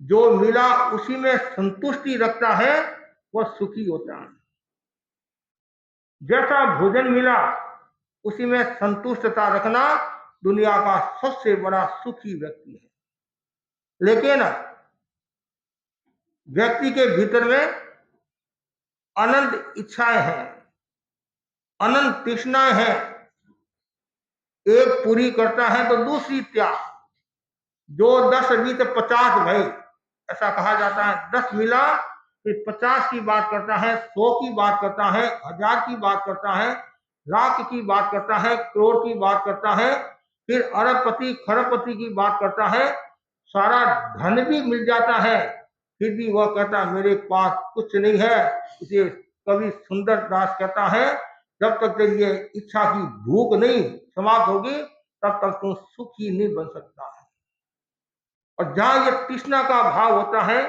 जो मिला उसी में संतुष्टि रखता है वह सुखी होता है। जैसा भोजन मिला उसी में संतुष्टता रखना दुनिया का सबसे बड़ा सुखी व्यक्ति है। लेकिन व्यक्ति के भीतर में अनंत इच्छाएं हैं, अनंत तृष्णाएं हैं, एक पूरी करता है तो दूसरी त्याग। जो 10 20 50 भाई ऐसा कहा जाता है, 10 मिला फिर 50 की बात करता है, 100 की बात करता है, 1000 की बात करता है, लाख की बात करता है, करोड़ की बात करता है, फिर अरबपति खरबपति की बात करता है, सारा धन भी मिल जाता है, फिर भी वह कहता है मेरे पास कुछ नहीं है। इसे कवि सुंदर दास कहता है, जब तक तेरी ये इच्छा की भूख नहीं समाप्त होगी तब तक तू सुखी नहीं बन सकता है। और जहां ये तृष्णा का भाव होता है,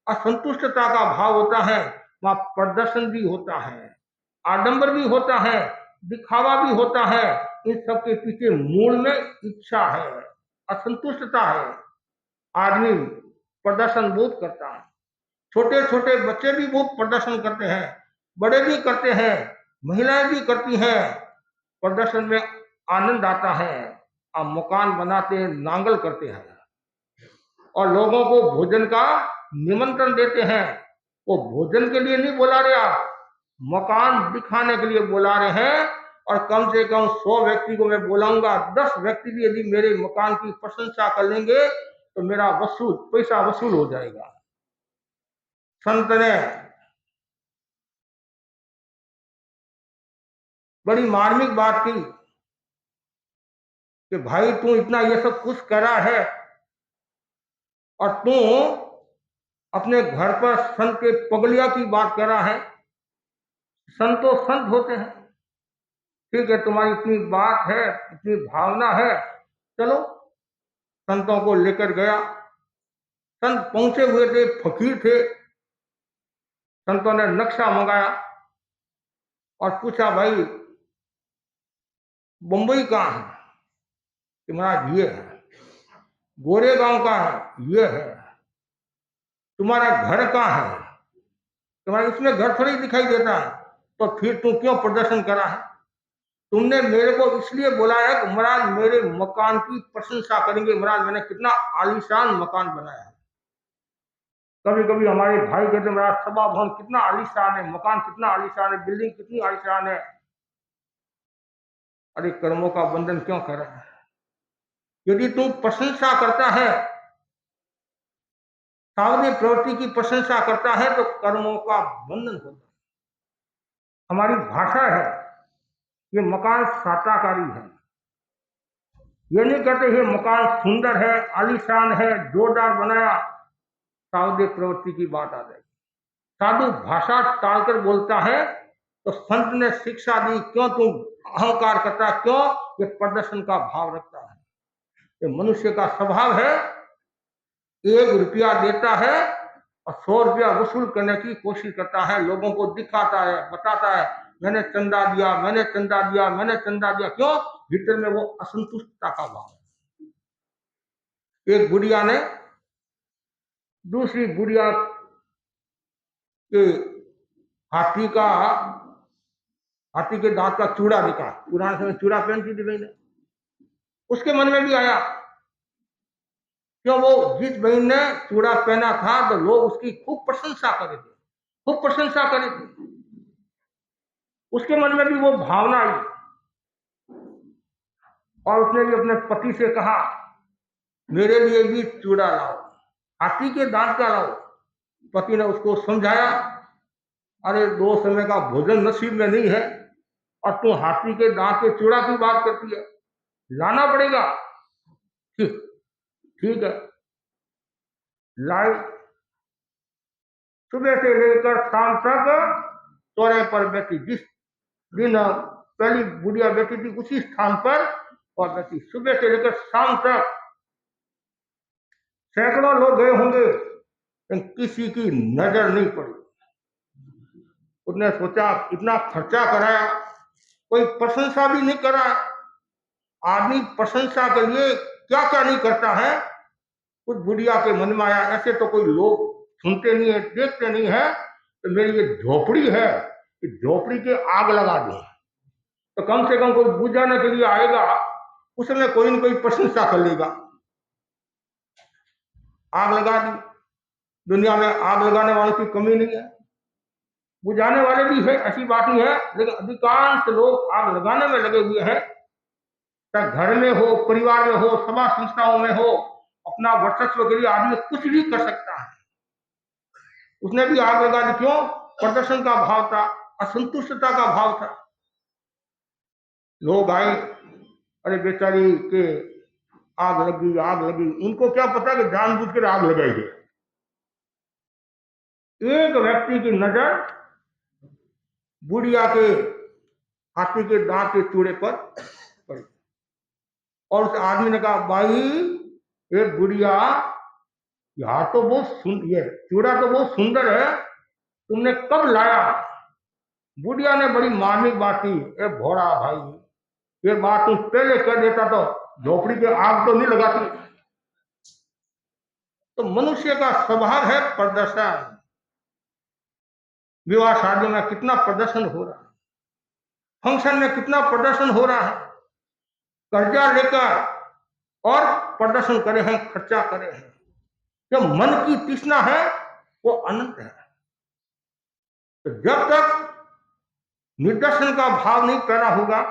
असंतुष्टता का भाव होता है, वहां प्रदर्शन भी होता है, आडंबर भी होता है, दिखावा भी होता है। इन सब के पीछे मूल में इच्छा है, असंतुष्टता है। आदमी प्रदर्शन बहुत करता है, छोटे छोटे बच्चे भी बहुत प्रदर्शन करते हैं, बड़े भी करते हैं, महिलाएं भी करती हैं। प्रदर्शन में आनंद आता है। अब मकान बनाते हैं, नांगल करते हैं और लोगों को भोजन का निमंत्रण देते हैं। वो भोजन के लिए नहीं बुला रहे, आप मकान दिखाने के लिए बुला रहे हैं। और कम से कम 100 व्यक्ति को मैं बुलाऊंगा, 10 व्यक्ति भी यदि मेरे मकान की प्रशंसा कर लेंगे तो मेरा पैसा वसूल हो जाएगा। संत ने बड़ी मार्मिक बात की कि भाई तू इतना ये सब कुछ करा है और तू अपने घर पर संत के पगलिया की बात कर रहा है। संत तो संत होते हैं, ठीक है, तुम्हारी इतनी बात है, इतनी भावना है, चलो। संतों को लेकर गया। संत पहुंचे हुए थे, फकीर थे। संतों ने नक्शा मंगाया और पूछा भाई बंबई कहाँ है? कि महाराज ये है। गोरेगांव का है? ये है। तुम्हारा घर कहाँ है? तुम्हारा इसमें घर थोड़ी दिखाई देता है, तो फिर तुम क्यों प्रदर्शन करा है? तुमने मेरे को इसलिए बुलाया कि महाराज मेरे मकान की प्रशंसा करेंगे, महाराज मैंने कितना आलीशान मकान बनाया है। कभी कभी हमारे भाई कहते महाराज सभा भवन कितना आलीशान है, मकान कितना आलीशान है, बिल्डिंग कितनी आलीशान है। अरे कर्मों का बंधन क्यों कर रहा है? यदि तू प्रशंसा करता है, सावधि प्रवृत्ति की प्रशंसा करता है, तो कर्मों का बंधन होता है। हमारी भाषा है, ये मकान साताकारी है। ये नहीं कहते ये मकान सुंदर है, आलीशान है, जोरदार बनाया, सावधि प्रवृत्ति की बात आ जाएगी। साधु भाषा टालकर बोलता है तो संत ने शिक्षा दी, क्यों तुम अहंकार करता है, क्यों ये प्रदर्शन का भाव रखता है। ये मनुष्य का स्वभाव है, 1 रुपया देता है और 100 रुपया वसूल करने की कोशिश करता है, लोगों को दिखाता है, बताता है मैंने चंदा दिया, मैंने चंदा दिया, मैंने चंदा दिया। क्यों? भीतर में वो असंतुष्टता का भाव है। एक बुढ़िया ने दूसरी बुढ़िया के हाथी के दांत का चूड़ा दिखा। पुराने समय चूड़ा पहनती थी बहन, उसके मन में भी आया क्यों वो जिस बहन ने चूड़ा पहना था तो लोग उसकी खूब प्रशंसा करे थे, खूब प्रशंसा करे थे। उसके मन में भी वो भावना आई और उसने भी अपने पति से कहा मेरे लिए भी चूड़ा लाओ, हाथी के दांत का लाओ। पति ने उसको समझाया, अरे 2 समय का भोजन नसीब में नहीं है और तू हाथी के दांत के चूड़ा की बात करती है, लाना पड़ेगा। ठीक है, लाई। सुबह से लेकर शाम तक चौराहे पर बैठी, जिस दिन पहली बुढ़िया बैठी थी उसी स्थान पर और बैठी। सुबह से लेकर शाम तक सैकड़ों लोग गए होंगे लेकिन किसी की नजर नहीं पड़ी। उसने सोचा इतना खर्चा कराया, कोई प्रशंसा भी नहीं करा। आदमी प्रशंसा के लिए क्या क्या नहीं करता है। उस बुढ़िया के मन में आया ऐसे तो कोई लोग सुनते नहीं है, देखते नहीं है, तो मेरी ये झोपड़ी है, इस झोपड़ी के आग लगा दूं तो कम से कम कोई बुझाने के लिए आएगा, उसमें कोई न कोई प्रशंसा कर लेगा। आग लगा दी। दुनिया में आग लगाने वालों की कमी नहीं है, बुझाने वाले भी है, ऐसी बात नहीं है, लेकिन अधिकांश लोग आग लगाने में लगे हुए हैं। चाहे घर में हो, परिवार में हो, समाज संस्थाओं में हो, अपना वर्चस्व के लिए आदमी कुछ भी कर सकता है। उसने भी आग लगा दी। क्यों? प्रदर्शन का भाव था, असंतुष्टता का भाव था। लोग आए, अरे बेचारी के आग लगी। उनको क्या पता कि जानबूझ कर आग लगाई है। एक व्यक्ति की नजर बुढ़िया के हाथी के दांत के चूड़े पर पड़ी और उस आदमी ने कहा, भाई ये बुढ़िया, यहाँ तो बहुत सुंदर, चूड़ा तो बहुत सुंदर है, तुमने कब लाया? बुढ़िया ने बड़ी मार्मिक बात की, ए भोड़ा भाई, ये बात तुम पहले कह देता तो झोपड़ी के आग तो नहीं लगाती। तो मनुष्य का स्वभाव है प्रदर्शन। विवाह शादियों में कितना प्रदर्शन हो रहा है, फंक्शन में कितना प्रदर्शन हो रहा है, कर्जा लेकर और प्रदर्शन करे हैं, खर्चा करे हैं। जो मन की तृष्णा है वो अनंत है। तो जब तक निर्दर्शन का भाव नहीं पैदा होगा,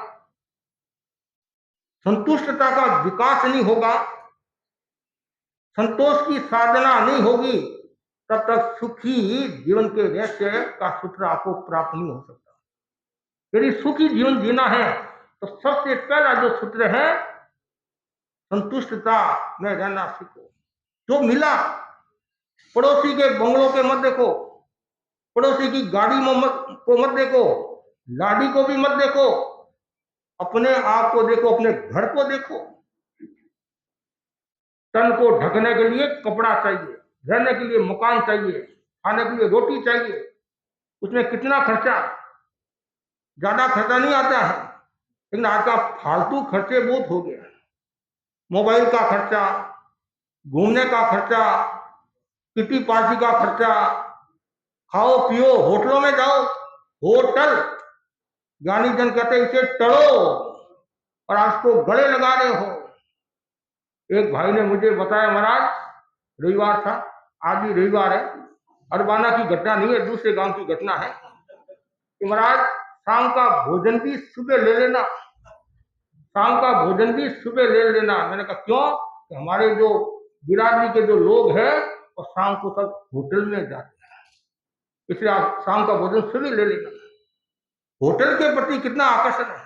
संतुष्टता का विकास नहीं होगा, संतोष की साधना नहीं होगी, तब तक सुखी जीवन के रहस्य का सूत्र आपको प्राप्त नहीं हो सकता। यदि सुखी जीवन जीना है तो सबसे पहला जो सूत्र है, संतुष्टता में रहना सीखो। जो मिला, पड़ोसी के बंगलों के मत देखो, पड़ोसी की गाड़ी को मत देखो, लाड़ी को भी मत देखो, अपने आप को देखो, अपने घर को देखो। तन को ढकने के लिए कपड़ा चाहिए, रहने के लिए मकान चाहिए, खाने के लिए रोटी चाहिए। उसमें कितना खर्चा, ज्यादा खर्चा नहीं आता है, लेकिन आज का फालतू खर्चे बहुत हो गया। मोबाइल का खर्चा, घूमने का खर्चा, किटी पार्टी का खर्चा, खाओ पियो, होटलों में जाओ, होटल ज्ञानी जन कहते इसे टड़ो और आज को गले लगा रहे हो। एक भाई ने मुझे बताया, महाराज रविवार था, आज भी रविवार है, अरबाना की घटना नहीं है, दूसरे गांव की घटना है कि महाराज शाम का भोजन भी सुबह ले लेना, शाम का भोजन भी सुबह ले लेना। मैंने कहा क्यों? कि हमारे जो बिरादरी के जो लोग हैं वो शाम को सब होटल में जाते हैं, इसलिए आप शाम का भोजन सुबह ले लेना। होटल के प्रति कितना आकर्षण है,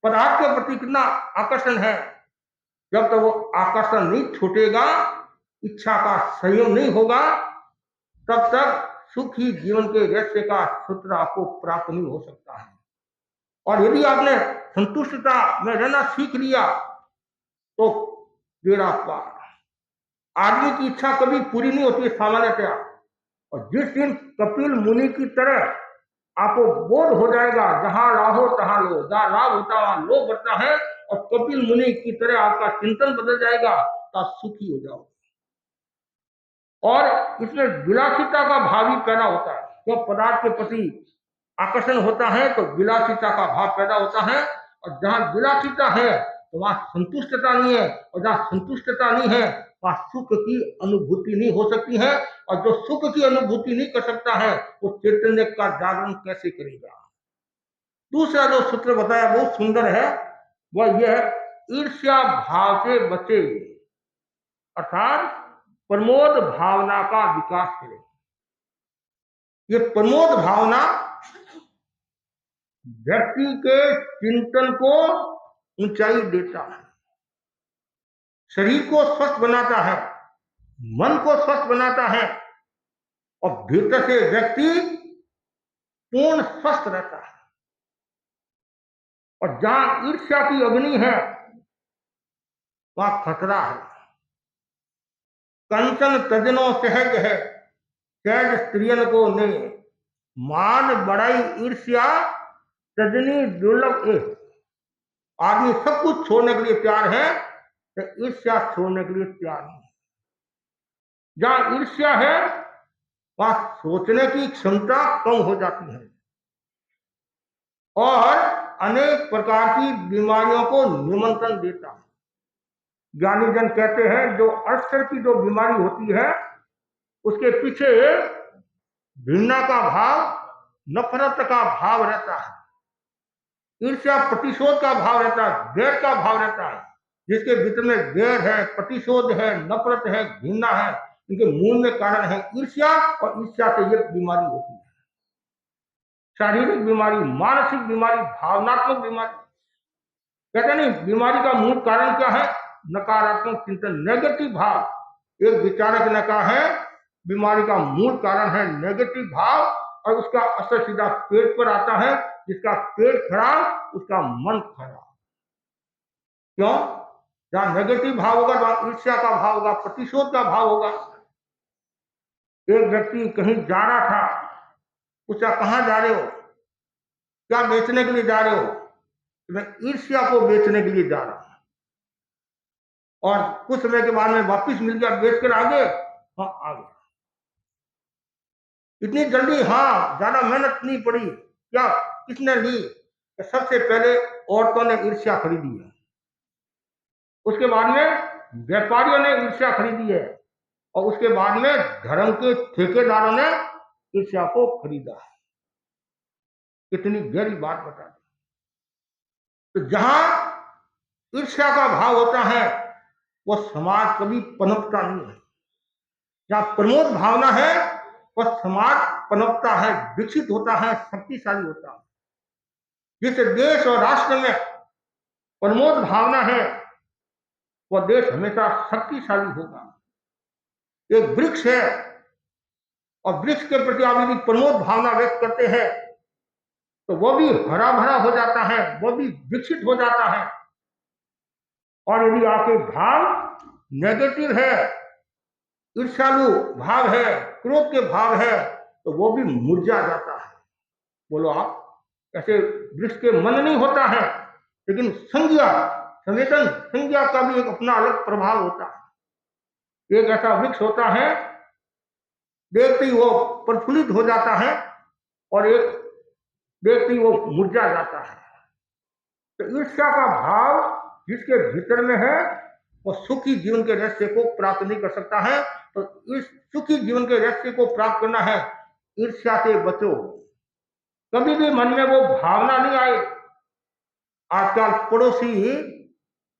पदार्थ के प्रति कितना आकर्षण है। जब तक वो आकर्षण नहीं छूटेगा, इच्छा का संयम नहीं होगा, तब तक सुखी जीवन के रहस्य का सूत्र आपको प्राप्त नहीं हो सकता है। और यदि आपने संतुष्टता में रहना सीख लिया तो बेड़ा पार। आदमी की इच्छा कभी पूरी नहीं होती है सामान्यतया, और जिस दिन कपिल मुनि की तरह आपको बोध हो जाएगा, जहां राहो तहां लो, जहां लाभ होता वहां लोभ बढ़ता है, और कपिल मुनि की तरह आपका चिंतन बदल जाएगा, तो सुखी हो जाओगे। और इसमें विलासिता का भाव भी पैदा होता है। जो पदार्थ के प्रति आकर्षण होता है तो विलासिता का भाव पैदा होता है, और जहाँ विलासिता है तो वहाँ संतुष्टता नहीं है, और जहाँ संतुष्टता नहीं है वहाँ सुख की अनुभूति नहीं हो सकती है। और जो सुख की अनुभूति नहीं कर सकता है वो चैतन्य का जागरण कैसे करेगा। दूसरा जो सूत्र बताया बहुत सुंदर है, वह यह है, ईर्ष्या भाव से बचे, अर्थात प्रमोद भावना का विकास करें। ये प्रमोद भावना व्यक्ति के चिंतन को ऊंचाई देता है, शरीर को स्वस्थ बनाता है, मन को स्वस्थ बनाता है, और भीतर से व्यक्ति पूर्ण स्वस्थ रहता है। और जहां ईर्ष्या की अग्नि है वहां खतरा है। कंचन तजनो सहज है, सहज स्त्रियन को ने, मान बड़ाई ईर्ष्या तजनी दुर्लभ ए। आदमी सब कुछ छोड़ने के लिए तैयार है तो ईर्ष्या छोड़ने के लिए तैयार नहीं। जहां ईर्ष्या है वहां सोचने की क्षमता कम हो जाती है और अनेक प्रकार की बीमारियों को निमंत्रण देता है। ज्ञानी जन कहते हैं जो अल्सर की जो बीमारी होती है उसके पीछे घृणा का भाव, नफरत का भाव रहता है, ईर्ष्या प्रतिशोध का भाव रहता है, गैर का भाव रहता है। जिसके भीतर में गैर है, प्रतिशोध है, नफरत है, घृणा है, इनके मूल में कारण है ईर्ष्या, और ईर्ष्या से ये बीमारी होती है। शारीरिक बीमारी, मानसिक बीमारी, भावनात्मक बीमारी। कहते नहीं बीमारी का मूल कारण क्या है? नकारात्मक चिंतन, नेगेटिव भाव। एक विचारक ने कहा है बीमारी का मूल कारण है नेगेटिव भाव, और उसका असर सीधा पेट पर आता है। जिसका पेट खराब उसका मन खराब। क्यों? जहां नेगेटिव भाव होगा वहां ईर्ष्या का भाव होगा, प्रतिशोध का भाव होगा। एक व्यक्ति कहीं जा रहा था, पूछा कहां जा रहे हो, क्या बेचने के लिए जा रहे हो? तो मैं ईर्ष्या को बेचने के लिए जा रहा हूं। और कुछ समय के बाद में वापिस मिल गया, बेच कर आ गए। हाँ आ गया। इतनी जल्दी? हाँ, ज्यादा मेहनत नहीं पड़ी। क्या किसने ली? सबसे पहले औरतों ने ईर्ष्या खरीदी है, उसके बाद में व्यापारियों ने ईर्ष्या खरीदी है, और उसके बाद में धर्म के ठेकेदारों ने ईर्ष्या को खरीदा है। कितनी गहरी बात बता दी। तो जहां ईर्ष्या का भाव होता है वो समाज कभी पनपता नहीं है। जहां प्रमोद भावना है वह समाज पनपता है, विकसित होता है, शक्तिशाली होता है। जिस देश और राष्ट्र में प्रमोद भावना है वह देश हमेशा शक्तिशाली होगा। एक वृक्ष है और वृक्ष के प्रति आप यदि प्रमोद भावना व्यक्त करते हैं तो वो भी हरा भरा हो जाता है, वो भी विकसित हो जाता है। और यदि आपके भाव नेगेटिव है, ईर्ष्यालु भाव है, क्रोध के भाव है, तो वो भी मुरझा जाता है। बोलो आप, ऐसे वृक्ष के मन नहीं होता है, लेकिन संज्ञा, संवेदन, संज्ञा का भी एक अपना अलग प्रभाव होता है। एक ऐसा वृक्ष होता है देखते ही वो प्रफुल्लित हो जाता है, और एक देखते ही वो मुरझा जाता है। तो ईर्ष्या का भाव जिसके भीतर में है वो सुखी जीवन के रहस्य को प्राप्त नहीं कर सकता है। तो इस सुखी जीवन के रहस्य को प्राप्त करना है, ईर्ष्या से बचो। कभी भी मन में वो भावना नहीं आए। आजकल पड़ोसी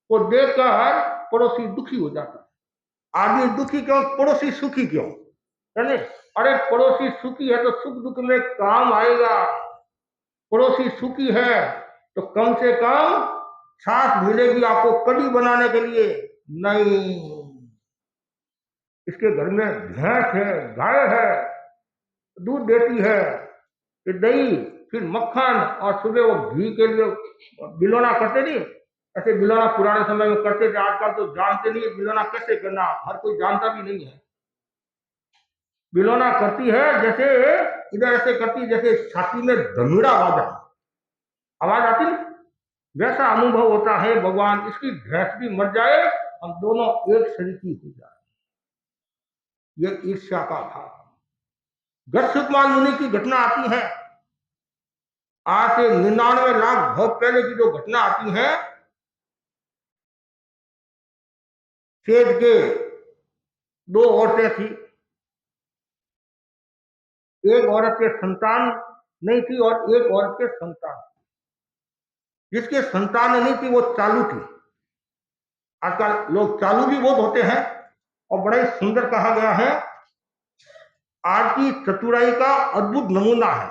को देखकर पड़ोसी दुखी हो जाता है। आदमी दुखी क्यों? पड़ोसी सुखी क्यों? अरे पड़ोसी सुखी है तो सुख दुख में काम आएगा। पड़ोसी सुखी है तो कम से कम छाछ मिलेगी आपको कड़ी बनाने के लिए। नहीं, इसके घर में भैंस है, गाय है, दूध देती है, फिर दही, फिर मक्खन, और सुबह वो घी के लिए बिलोना करते नहीं, ऐसे बिलोना पुराने समय में करते थे। आजकल तो जानते नहीं बिलोना कैसे करना, हर कोई जानता भी नहीं है। बिलोना करती है जैसे इधर ऐसे करती जैसे छाती में धमीड़ा आवाज आती, वैसा अनुभव होता है। भगवान इसकी भैंस भी मर जाए हम दोनों एक शरीकी हो जाए, ये ईर्ष्या का भाव। गच्छकुमार मुनि की घटना आती है, आज से 99 लाख भव पहले की जो घटना आती है, खेत के 2 औरतें थी, एक औरत के संतान नहीं थी और एक औरत के संतान थी। जिसके संतान नहीं थी वो चालू थी। आजकल लोग चालू भी बहुत होते हैं और बड़ा ही सुंदर कहा गया है, आज की चतुराई का अद्भुत नमूना है,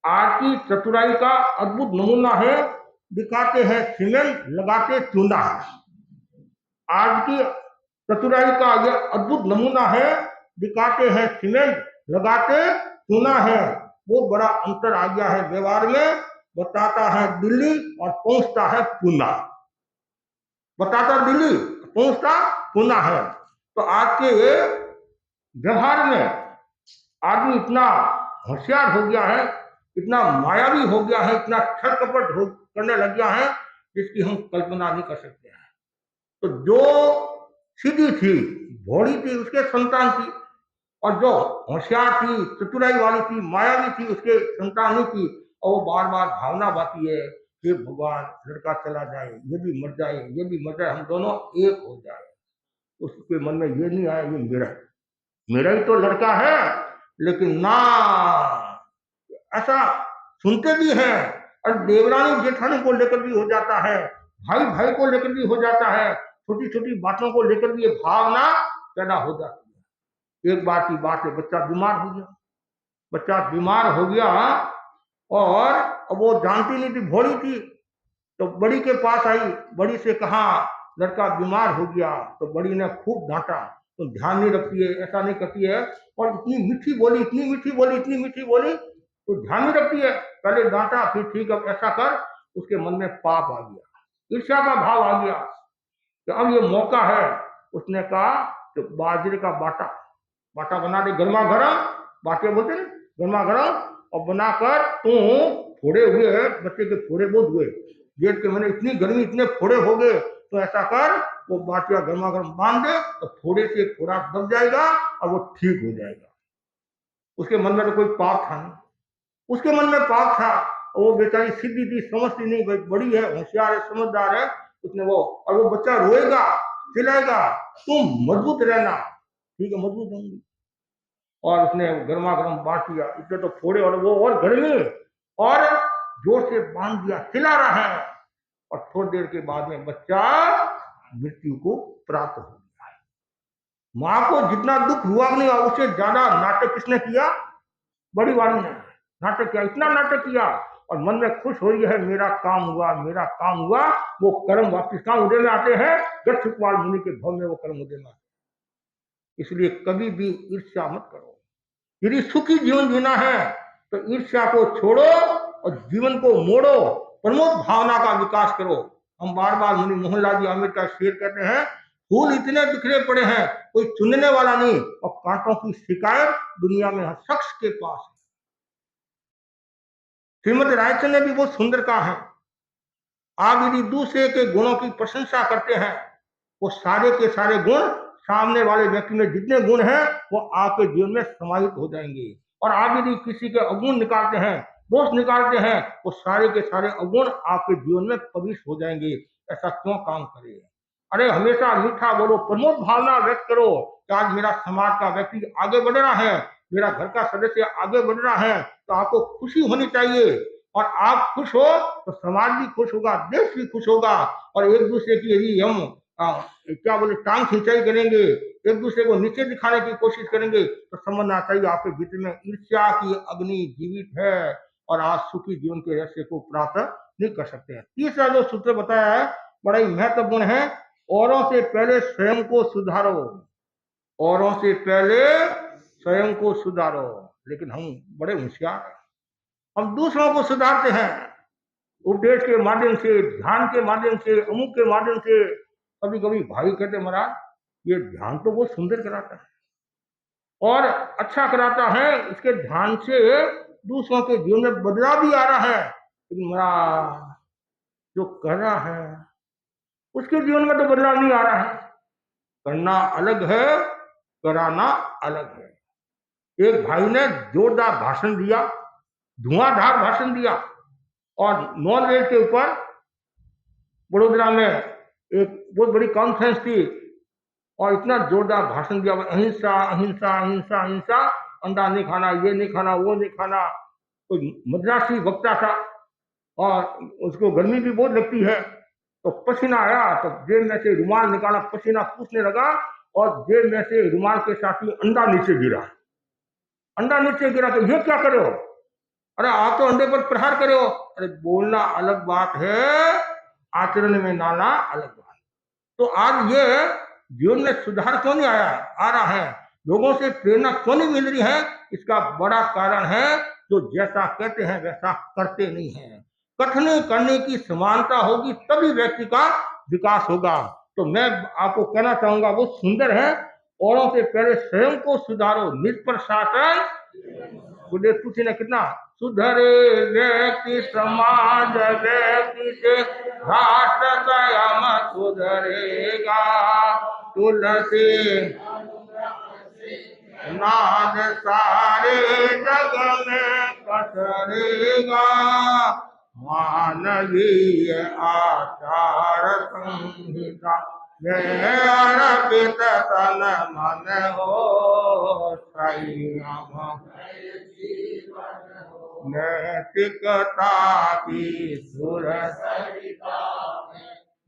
आज की चतुराई का अद्भुत नमूना है, दिखाते हैं सीमेंट लगाते चूना है। आज की चतुराई का यह अद्भुत नमूना है, दिखाते हैं सीमेंट लगाते चूना है। बहुत बड़ा अंतर आ गया है व्यवहार में, बताता है दिल्ली और पहुंचता है पूना, बताता दिल्ली पहुंचता पूना है। तो आज के व्यवहार में आदमी इतना होशियार हो गया है, इतना मायावी हो गया है, इतना छल कपट करने लग गया है जिसकी हम कल्पना नहीं कर सकते हैं। तो जो सीधी थी, भोली थी, उसके संतान थी, और जो होशियार थी, चतुराई वाली थी, मायावी थी, उसके संतान नहीं थी। और वो बार बार भावना बाती है कि भगवान लड़का चला जाए, ये भी मर जाए, ये भी मर जाए, हम दोनों एक हो जाए। उसके मन में ये नहीं आया ये मेरा ही तो लड़का है, लेकिन ना ऐसा सुनते भी हैं। और देवरानी जेठानी को लेकर भी हो जाता है, भाई भाई को लेकर भी हो जाता है, छोटी छोटी बातों को लेकर भी ये भावना पैदा हो जाती है। एक बार की बात है, बच्चा बीमार हो गया, बच्चा बीमार हो गया और अब वो जानती नहीं थी, भोली थी, तो बड़ी के पास आई, बड़ी से कहा लड़का बीमार हो गया। तो बड़ी ने खूब डांटा, तो ध्यान नहीं रखती है, ऐसा नहीं करती है, और इतनी मीठी बोली, इतनी मीठी बोली, इतनी मीठी बोली, तो ध्यान नहीं रखती है। पहले डांटा, फिर ठीक, अब ऐसा कर। उसके मन में पाप आ गया, ईर्ष्या का भाव आ गया कि अब ये मौका है। उसने कहा कि बाजरे का बाटा बना दे, गर्मा गर्म बाटे बोलते हैं, गर्मा गर्म, और बनाकर तू फोड़े हुए, बच्चे के फोड़े बहुत हुए, जेठ के महीने इतनी गर्मी, इतने फोड़े हो गए, तो ऐसा कर वो बाटिया गर्मा गर्म बांध दे, तो फोड़े से फोड़ा दब जाएगा और वो ठीक हो जाएगा। उसके मन में तो कोई पाप था नहीं, उसके मन में पाप था। वो बेचारी सीधी थी, समझती नहीं, बड़ी है, होशियार है, समझदार है। उसने वो, और वो बच्चा रोएगा, चिल्लाएगा, तुम मजबूत रहना। ठीक है, मजबूत होंगी। और उसने गर्मा गर्म बांट दिया, इतने तो फोड़े, और वो और गर्मी, और जोर से बांध दिया, चिल्ला रहा है। और थोड़ी देर के बाद में बच्चा मृत्यु को प्राप्त हो गया है। माँ को जितना दुख हुआ नहीं, उससे ज्यादा नाटक किसने किया? बड़ी वाली ने नाटक किया, इतना नाटक किया, और मन में खुश हो रही है, मेरा काम हुआ, मेरा काम हुआ। वो कर्म वापिस कहाँ उदय में आते हैं? गच्छकुमार मुनि के भव में वो कर्म उदय में आते हैं। इसलिए कभी भी ईर्ष्या मत करो। यदि सुखी जीवन जीना है तो ईर्ष्या को छोड़ो और जीवन को मोड़ो, प्रमोद भावना का विकास करो। हम बार बार मुनि मोहनलाल जी आमिर का शेर कहते हैं, फूल इतने बिखरे पड़े हैं, कोई चुनने वाला नहीं, और कांटों की शिकायत दुनिया में हर शख्स के पास है। श्रीमद रायचंद ने भी बहुत सुंदर कहा है, आप यदि दूसरे के गुणों की प्रशंसा करते हैं, वो सारे के सारे गुण, सामने वाले व्यक्ति में जितने गुण हैं वो आपके जीवन में समाहित हो जाएंगे। और आप यदि किसी के अवगुण निकालते हैं, दोष निकालते हैं, वो सारे के सारे अवगुण आपके जीवन में प्रविष्ट हो जाएंगे। ऐसा क्यों काम करें? अरे हमेशा मीठा बोलो, प्रमोद भावना व्यक्त करो कि आज मेरा समाज का व्यक्ति आगे बढ़ रहा है, मेरा घर का सदस्य आगे बढ़ रहा है, तो आपको खुशी होनी चाहिए। और आप खुश हो तो समाज भी खुश होगा, देश भी खुश होगा। और एक दूसरे की यदि हम क्या बोले टांग खिंचाई करेंगे, एक दूसरे को नीचे दिखाने की कोशिश करेंगे, तो समझना चाहिए आपके भीतर में ईर्ष्या की अग्नि जीवित है, और आज सुखी जीवन के रहस्य को प्राप्त नहीं कर सकते हैं। तीसरा जो सूत्र बताया है बड़ा ही महत्वपूर्ण है, औरों से पहले स्वयं को सुधारो, औरों से पहले स्वयं को सुधारो। लेकिन हम बड़े होशियार हैं, हम दूसरों को सुधारते हैं, उपदेश के माध्यम से, ध्यान के माध्यम से, अमुक के माध्यम से। कभी कभी भाई कहते महाराज ये ध्यान तो बहुत सुंदर कराता है और अच्छा कराता है, इसके ध्यान से दूसरों के जीवन में बदलाव भी आ रहा है, लेकिन महाराज जो कर रहा है उसके जीवन में तो बदलाव नहीं आ रहा है। करना अलग है, कराना अलग है। एक भाई ने जोरदार भाषण दिया, धुआंधार भाषण दिया, और नॉन वेज के ऊपर बड़ोदरा में एक बहुत बड़ी कॉन्फ्रेंस थी, और इतना जोरदार भाषण दिया, अहिंसा अहिंसा अहिंसा अहिंसा, अंडा नहीं खाना, ये नहीं खाना, वो नहीं खाना। कोई मद्रासी वक्ता था और उसको गर्मी भी बहुत लगती है, तो पसीना आया तो जेब में से रुमाल निकाला, पसीना पूछने लगा, और जेब में से रुमाल के साथ ही अंडा नीचे गिरा। अंडा नीचे गिरा तो ये क्या करे हो? अरे आप तो अंडे पर प्रहार करे हो। अरे बोलना अलग बात है, आचरण में नाना अलग बात। तो आज ये जीवन में सुधार क्यों नहीं आ रहा है, लोगों से प्रेरणा क्यों नहीं मिल रही है? इसका बड़ा कारण है जो जैसा कहते हैं वैसा करते नहीं है। कथन करने की समानता होगी तभी व्यक्ति का विकास होगा। तो मैं आपको कहना चाहूंगा, वो सुंदर है, औरों से पहले स्वयं को सुधारो, निज पर शासन। गुरुदेव तुलसी ने कितना, सुधरे व्यक्ति समाज व्यक्ति से राष्ट्र स्वयं सुधरेगा। तुलसी नाद सारे जग में पसरेगा। मानवीय आचार संहिता में अर्पित तन मन हो संयम। नैतिकता की सुर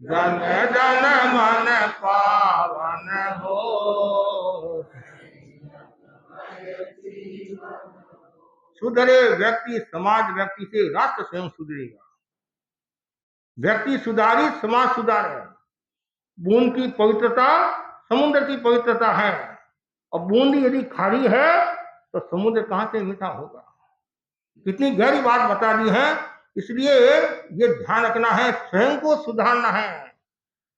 जन जन मन पावन हो। सुधरे व्यक्ति समाज व्यक्ति से राष्ट्र स्वयं सुधरेगा। व्यक्ति सुधारी समाज सुधार है। बूंद की पवित्रता समुद्र की पवित्रता है, और बूंद यदि खारी है तो समुद्र कहां से मीठा होगा। कितनी गहरी बात बता दी है। इसलिए ये ध्यान रखना है, स्वयं को सुधारना है।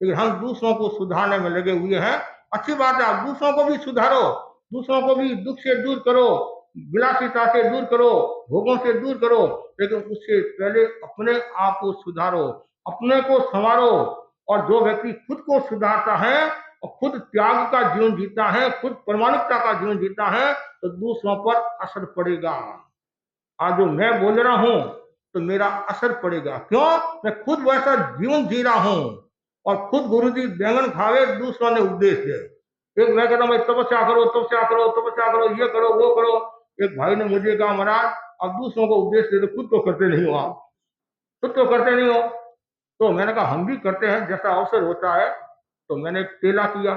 लेकिन हम दूसरों को सुधारने में लगे हुए हैं। अच्छी बात है, आप दूसरों को भी सुधारो, दूसरों को भी दुख से दूर करो, विलासिता से दूर करो, भोगों से दूर करो, लेकिन उससे पहले अपने आप को सुधारो, अपने को संवारो। और जो व्यक्ति खुद को सुधारता है और खुद त्याग का जीवन जीता है, खुद प्रामाणिकता का जीवन जीता है, तो दूसरों पर असर पड़ेगा। आज जो मैं बोल रहा हूं तो मेरा असर पड़ेगा। क्यों? मैं खुद वैसा जीवन जी रहा हूं, और खुद गुरुजी बैंगन खावे, दूसरों ने उपदेश दे। एक मैं कहता हूँ तपस्या करो, तपस्या करो, तपस्या करो, ये करो, वो करो। एक भाई ने मुझे कहा, महाराज अब दूसरों को उपदेश दे, खुद तो करते नहीं हो, आप खुद तो करते नहीं हो। तो मैंने कहा हम भी करते हैं, जैसा अवसर होता है। तो मैंने तेला किया,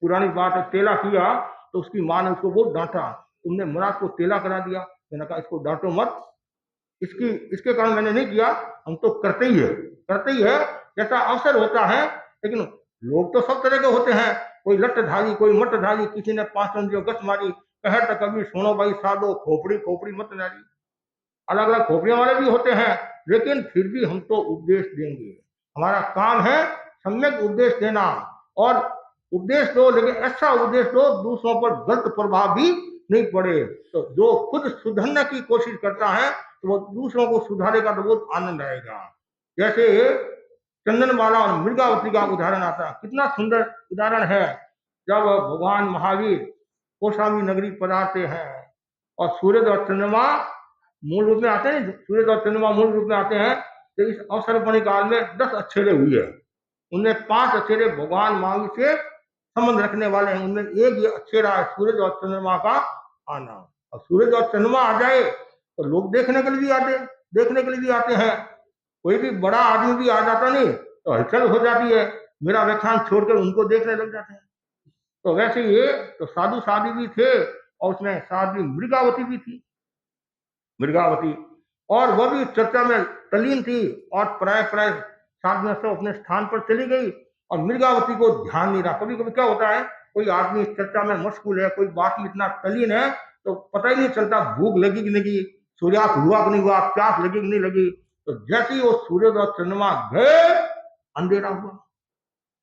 पुरानी बात है, तेला किया तो उसकी माँ ने उसको बहुत डांटा, तुमने महाराज को तेला करा दिया। मैंने कहा इसको डांटो मत, इसके कारण मैंने नहीं किया, हम तो करते ही है जैसा अवसर होता है। लेकिन लोग तो सब तरह के होते हैं, कोई लठधारी, कोई मठधारी, किसी ने 5 रंजियों गस मारी, कहर तक कभी सुनो भाई साधो, खोपड़ी खोपड़ी मत नारी। अलग अलग खोपड़ियों वाले भी होते हैं, लेकिन फिर भी हम तो उपदेश देंगे। हमारा काम है सम्यक उपदेश देना, और उपदेश दो, लेकिन ऐसा उपदेश दो दूसरों पर गलत प्रभाव भी नहीं पड़े। तो जो खुद सुधरने की कोशिश करता है तो वो दूसरों को सुधारेगा, तो बहुत आनंद आएगा। जैसे चंदनबाला और मृगावती का उदाहरण आता है, कितना सुंदर उदाहरण है। जब भगवान महावीर कौशाम्बी नगरी पधारते हैं और सूरज और चंद्रमा मूल रूप में आते हैं, सूरज और चंद्रमा मूल रूप में आते हैं, तो इस अवसरपणी काल में 10 अछेरे हुए। उनमें 5 अछेरे भगवान महावीर से संबंध रखने वाले हैं। उनमें एक ये अछेरा है सूरज और चंद्रमा का आना। और सूरज और चंद्रमा आ जाए तो लोग देखने के लिए भी आते हैं। कोई भी बड़ा आदमी भी आ जाता नहीं तो हलचल हो जाती है, मेरा व्याख्यान छोड़कर उनको देखने लग जाते हैं। तो वैसे ये तो साधु साध्वी भी थे, और उसमें साध्वी मृगावती भी थी। मृगावती, और वह भी चर्चा में तल्लीन थी, और प्राय साधना से अपने स्थान पर चली गई, और मृगावती को ध्यान नहीं रहा। कभी कभी क्या होता है, कोई आदमी चर्चा में मशगूल है, कोई बात में इतना तल्लीन है, तो पता ही नहीं चलता भूख लगी कि नहीं, सूर्यास्त हुआ कि नहीं हुआ, प्यास लगी कि नहीं लगी। तो जैसे ही वो सूरज और चंद्रमा गए,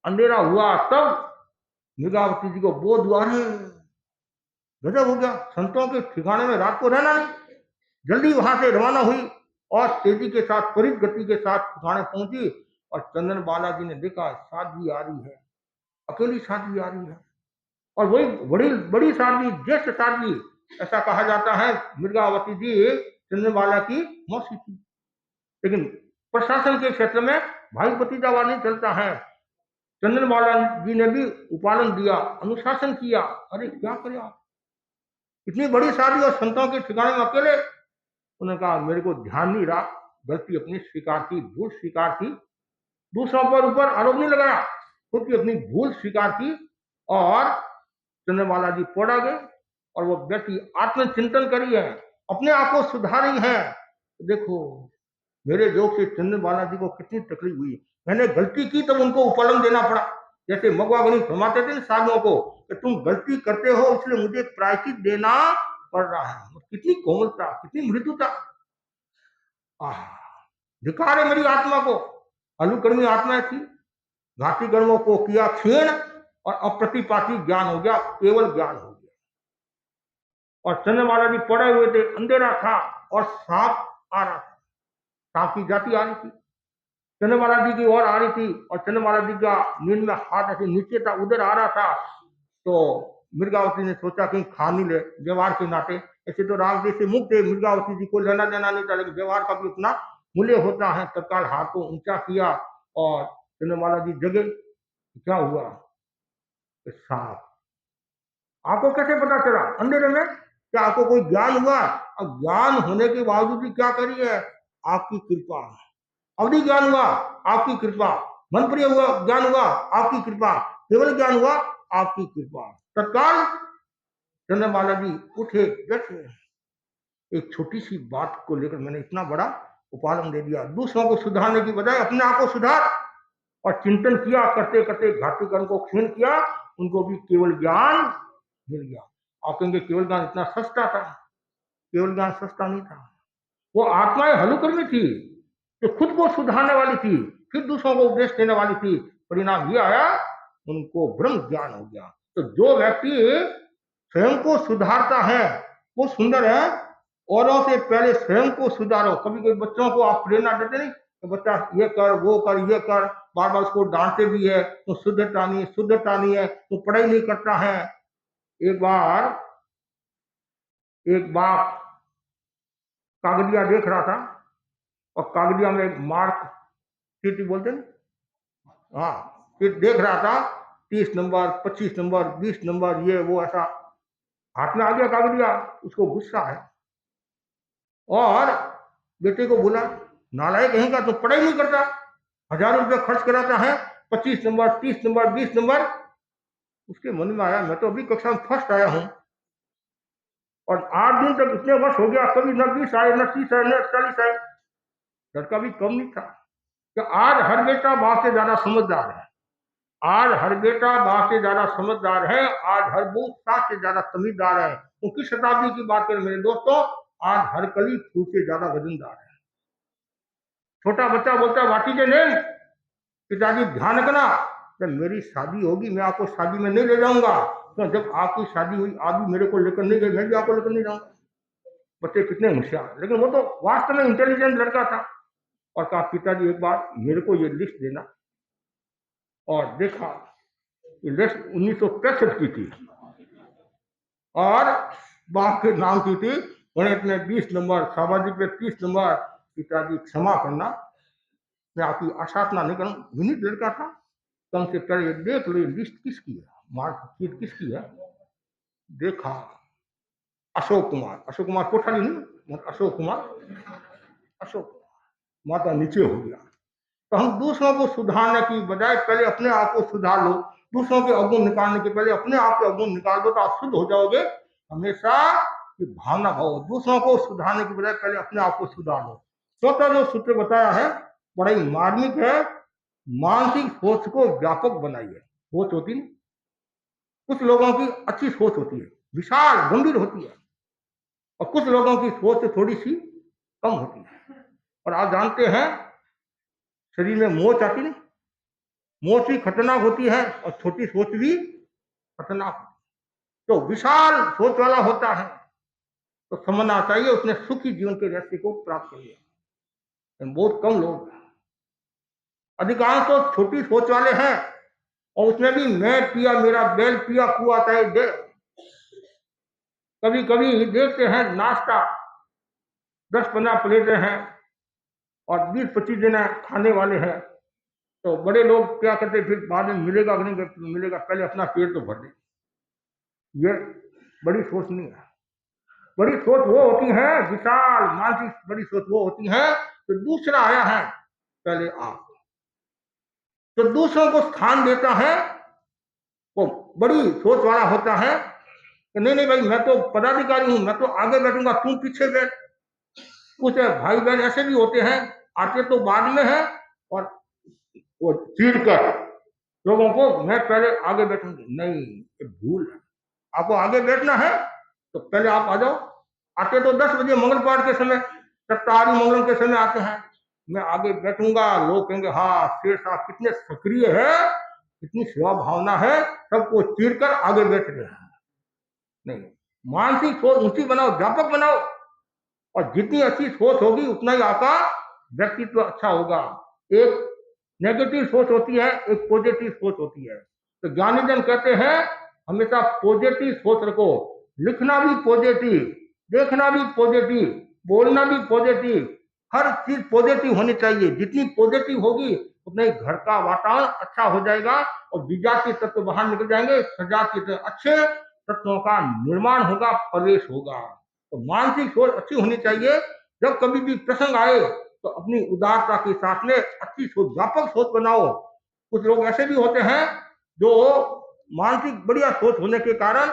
अंधेरा हुआ, तब मृगावती जी को बोध हुआ, गजब हो गया, संतों के ठिकाने में रात को रहना नहीं। जल्दी वहां से रवाना हुई और तेजी के साथ, त्वरित गति के साथ ठिकाने पहुंची। और चंदन बालाजी ने देखा साध्वी आ रही है, अकेली साध्वी आ रही है, और वही बड़ी बड़ी साध्वी, ज्येष्ठ साध्वी, ऐसा कहा जाता है मृगावती जी चंद्रबाला की मौसी थी। लेकिन प्रशासन के क्षेत्र में भाई भतीजावाद नहीं चलता है। चंद्रबाला जी ने भी उपालन दिया, अनुशासन किया। अरे क्या करें आप, इतनी बड़ी साध्वी और संतों के ठिकाने में अकेले। उन्होंने कहा मेरे को ध्यान नहीं रहा, गलती अपनी स्वीकार की, भूल स्वीकार की, दूसरों पर ऊपर आरोप नहीं लगाया, खुद की अपनी भूल स्वीकार की। और चंद्रबाला जी पड़ा गए और वो व्यक्ति आत्मचिंतन करी है, अपने आप को सुधारी है। देखो मेरे जोग से चंद्रबाला जी को कितनी तकलीफ हुई, मैंने गलती की तब उनको उपलम देना पड़ा। जैसे मगवा गणी फरमाते थे साधुओं को कि तुम गलती करते हो इसलिए मुझे प्रायश्चित देना पड़ रहा है। कितनी कोमलता, कितनी मृदुता, धिकार है मेरी आत्मा को। अनुकर्मी आत्मा थी, घाती कर्मों को किया क्षीण और अप्रतिपाती ज्ञान हो गया, केवल ज्ञान हो गया। और चंद्रबाला जी पड़े हुए थे, अंधेरा था और सांप आ रहा था, सांप की जाति आ रही थी, चंद्रबाला जी की ओर आ रही थी, और चंद्रबाला जी का नींद में हाथ ऐसे नीचे था, उधर आ रहा था। तो मृगावती ने सोचा कहीं खा नहीं ले, व्यवहार के नाते। ऐसे तो राग देश से मुक्त है, मृगावती जी को लेना देना नहीं था, लेकिन व्यवहार का भी उतना मूल्य होता है। तत्काल हाथ को ऊंचा किया और चंद्रबाला जी जगे। क्या हुआ? सांप। आपको कैसे पता चला अंधेरे में? क्या आपको कोई ज्ञान हुआ? अब ज्ञान होने के बावजूद भी क्या करी है? आपकी कृपा। अवधि ज्ञान हुआ, आपकी कृपा। मन प्रिय हुआ ज्ञान हुआ, आपकी कृपा। केवल ज्ञान हुआ, आपकी कृपा। तत्काल चंद्रबाला जी उठे, बैठे। एक छोटी सी बात को लेकर मैंने इतना बड़ा उपालन दे दिया। दूसरों को सुधारने की बजाय अपने आप को सुधार, और चिंतन किया, करते करते घाती कर्म को क्षीण किया, उनको भी केवल ज्ञान मिल गया। आप कहेंगे केवल ज्ञान इतना सस्ता था? केवल ज्ञान सस्ता नहीं था, वो आत्माएं हलुकर्मी थी, जो खुद को सुधारने वाली थी, फिर दूसरों को उपदेश देने वाली थी। परिणाम ये आया, उनको ब्रह्म ज्ञान हो गया। तो जो व्यक्ति स्वयं को सुधारता है वो सुंदर है। औरों से पहले स्वयं को सुधारो। कभी कभी बच्चों को आप प्रेरणा देते नहीं, तो बच्चा ये कर, वो कर, ये कर, बार बार उसको डांटते भी है, तो शुद्धता नहीं है, तो पढ़ाई नहीं करता है। एक बार एक बाप कागदिया देख रहा था, और कागदिया में मार्क चीटी बोलते हैं, हाँ, देख रहा था, 30 नंबर, 25 नंबर, 20 नंबर, ये वो, ऐसा हाथ में आ गया कागदिया। उसको गुस्सा है और बेटे को बोला, नालायक कहीं का, तो पढ़ाई नहीं करता, हजारों रुपये खर्च कराता है, 25 नंबर, 30 नंबर, 20 नंबर। उसके मन में आया, मैं तो अभी कक्षा में फर्स्ट आया हूं, और 8 दिन तक इतने वर्ष हो गया, कभी न 20 आए, न 30 आए, न 40 आए। लड़का भी कम नहीं था कि आज हर बेटा बाप से ज्यादा समझदार है, आज हर बेटा बाप से ज्यादा समझदार है, आज हर बहू सास से ज्यादा समझदार है। तो किस शताब्दी की बात करें मेरे दोस्तों? आज हर कली फूल से ज्यादा वजनदार है। छोटा बच्चा बोलता है, वाटी के नेम, पिताजी ध्यान रखना, जब मेरी शादी होगी मैं आपको शादी में नहीं ले जाऊंगा, तो जब आपकी शादी हुई आप भी मेरे को लेकर नहीं गए, मैं भी आपको लेकर नहीं जाऊंगा। बच्चे कितने होशियार, लेकिन वो तो वास्तव में इंटेलिजेंट लड़का था। और कहा, पिताजी एक बार मेरे को ये लिस्ट देना। और देखा, ये लिस्ट 1965 की थी, और बाप के नाम की थी। गणित में 20 नंबर, सामाजिक में 30 नंबर। पिताजी क्षमा करना, मैं आपकी आशातना नहीं करूं। विनीत लड़का था, कम से पहले ये देख लो, लिस्ट किसकी है, मार्कशीट किसकी है। देखा, अशोक कुमार कोठारी नहीं, अशोक कुमार, माता नीचे हो गया। तो हम दूसरों को सुधारने की बजाय पहले अपने आप को सुधार लो। दूसरों के अवगुण निकालने के पहले अपने आप के अवगुण निकाल दो, तो आप शुद्ध हो जाओगे। हमेशा ये भावना भाव, दूसरों को सुधारने की बजाय पहले अपने आप को सुधार लो। चौथा जो सूत्र बताया है बड़ा ही मार्मिक है, मानसिक सोच को व्यापक बनाइए। सोच होती नहीं, कुछ लोगों की अच्छी सोच होती है, विशाल गंभीर होती है, और कुछ लोगों की सोच थोड़ी सी कम होती है। और आप जानते हैं, शरीर में मोच आती नहीं, मोच भी खतरनाक होती है, और छोटी सोच भी खतरनाक होती है। तो विशाल सोच वाला होता है तो समझना चाहिए उसने सुखी जीवन के रहस्य को प्राप्त कर लिया। बहुत कम लोग अधिकांश तो छोटी सोच वाले हैं, और उसमें भी मैं पिया मेरा बैल पिया कुआ तय दे। कभी कभी देखते हैं नाश्ता 10-15 प्लेटें हैं और 20-25 जने खाने वाले हैं, तो बड़े लोग क्या करते फिर बाद में मिलेगा कि नहीं मिलेगा, पहले अपना पेट तो भर दे। ये बड़ी सोच नहीं है। बड़ी सोच वो होती है, विशाल मानसिक बड़ी सोच वो होती है तो दूसरा आया है पहले आप, तो दूसरों को स्थान देता है, वो बड़ी सोच वाला होता है कि नहीं नहीं भाई मैं तो पदाधिकारी हूं, मैं तो आगे बैठूंगा, तुम पीछे बैठ। कुछ भाई बहन ऐसे भी होते हैं, आते तो बाद में है और वो चीर कर लोगों को मैं पहले आगे बैठूंगी। नहीं, ये भूल है। आपको आगे बैठना है तो पहले आप आ जाओ। आते तो 10 बजे मंगल पाठ के समय, सप्ताहारी मंगलम के समय आते हैं, मैं आगे बैठूंगा। लोग कहेंगे हाँ शेर साहब कितने सक्रिय है, कितनी सेवा भावना है, सबको चीर कर आगे बैठ रहे हैं। नहीं, मानसिक सोच ऊंची बनाओ, व्यापक बनाओ, और जितनी अच्छी सोच होगी उतना ही आपका व्यक्तित्व अच्छा होगा। एक नेगेटिव सोच होती है, एक पॉजिटिव सोच होती है। तो ज्ञानी जन कहते हैं हमेशा पॉजिटिव सोच रखो, लिखना भी पॉजिटिव, देखना भी पॉजिटिव, बोलना भी पॉजिटिव, हर चीज पॉजिटिव होनी चाहिए। जितनी पॉजिटिव होगी उतना ही घर का वातावरण अच्छा हो जाएगा और विजातीय तत्व बाहर निकल जाएंगे, सजातीय अच्छे तत्वों का निर्माण होगा, प्रवेश होगा। तो मानसिक सोच अच्छी होनी चाहिए। जब कभी भी प्रसंग आए तो अपनी उदारता के साथ में अच्छी सोच, व्यापक सोच बनाओ। कुछ लोग ऐसे भी होते हैं जो मानसिक बढ़िया सोच होने के कारण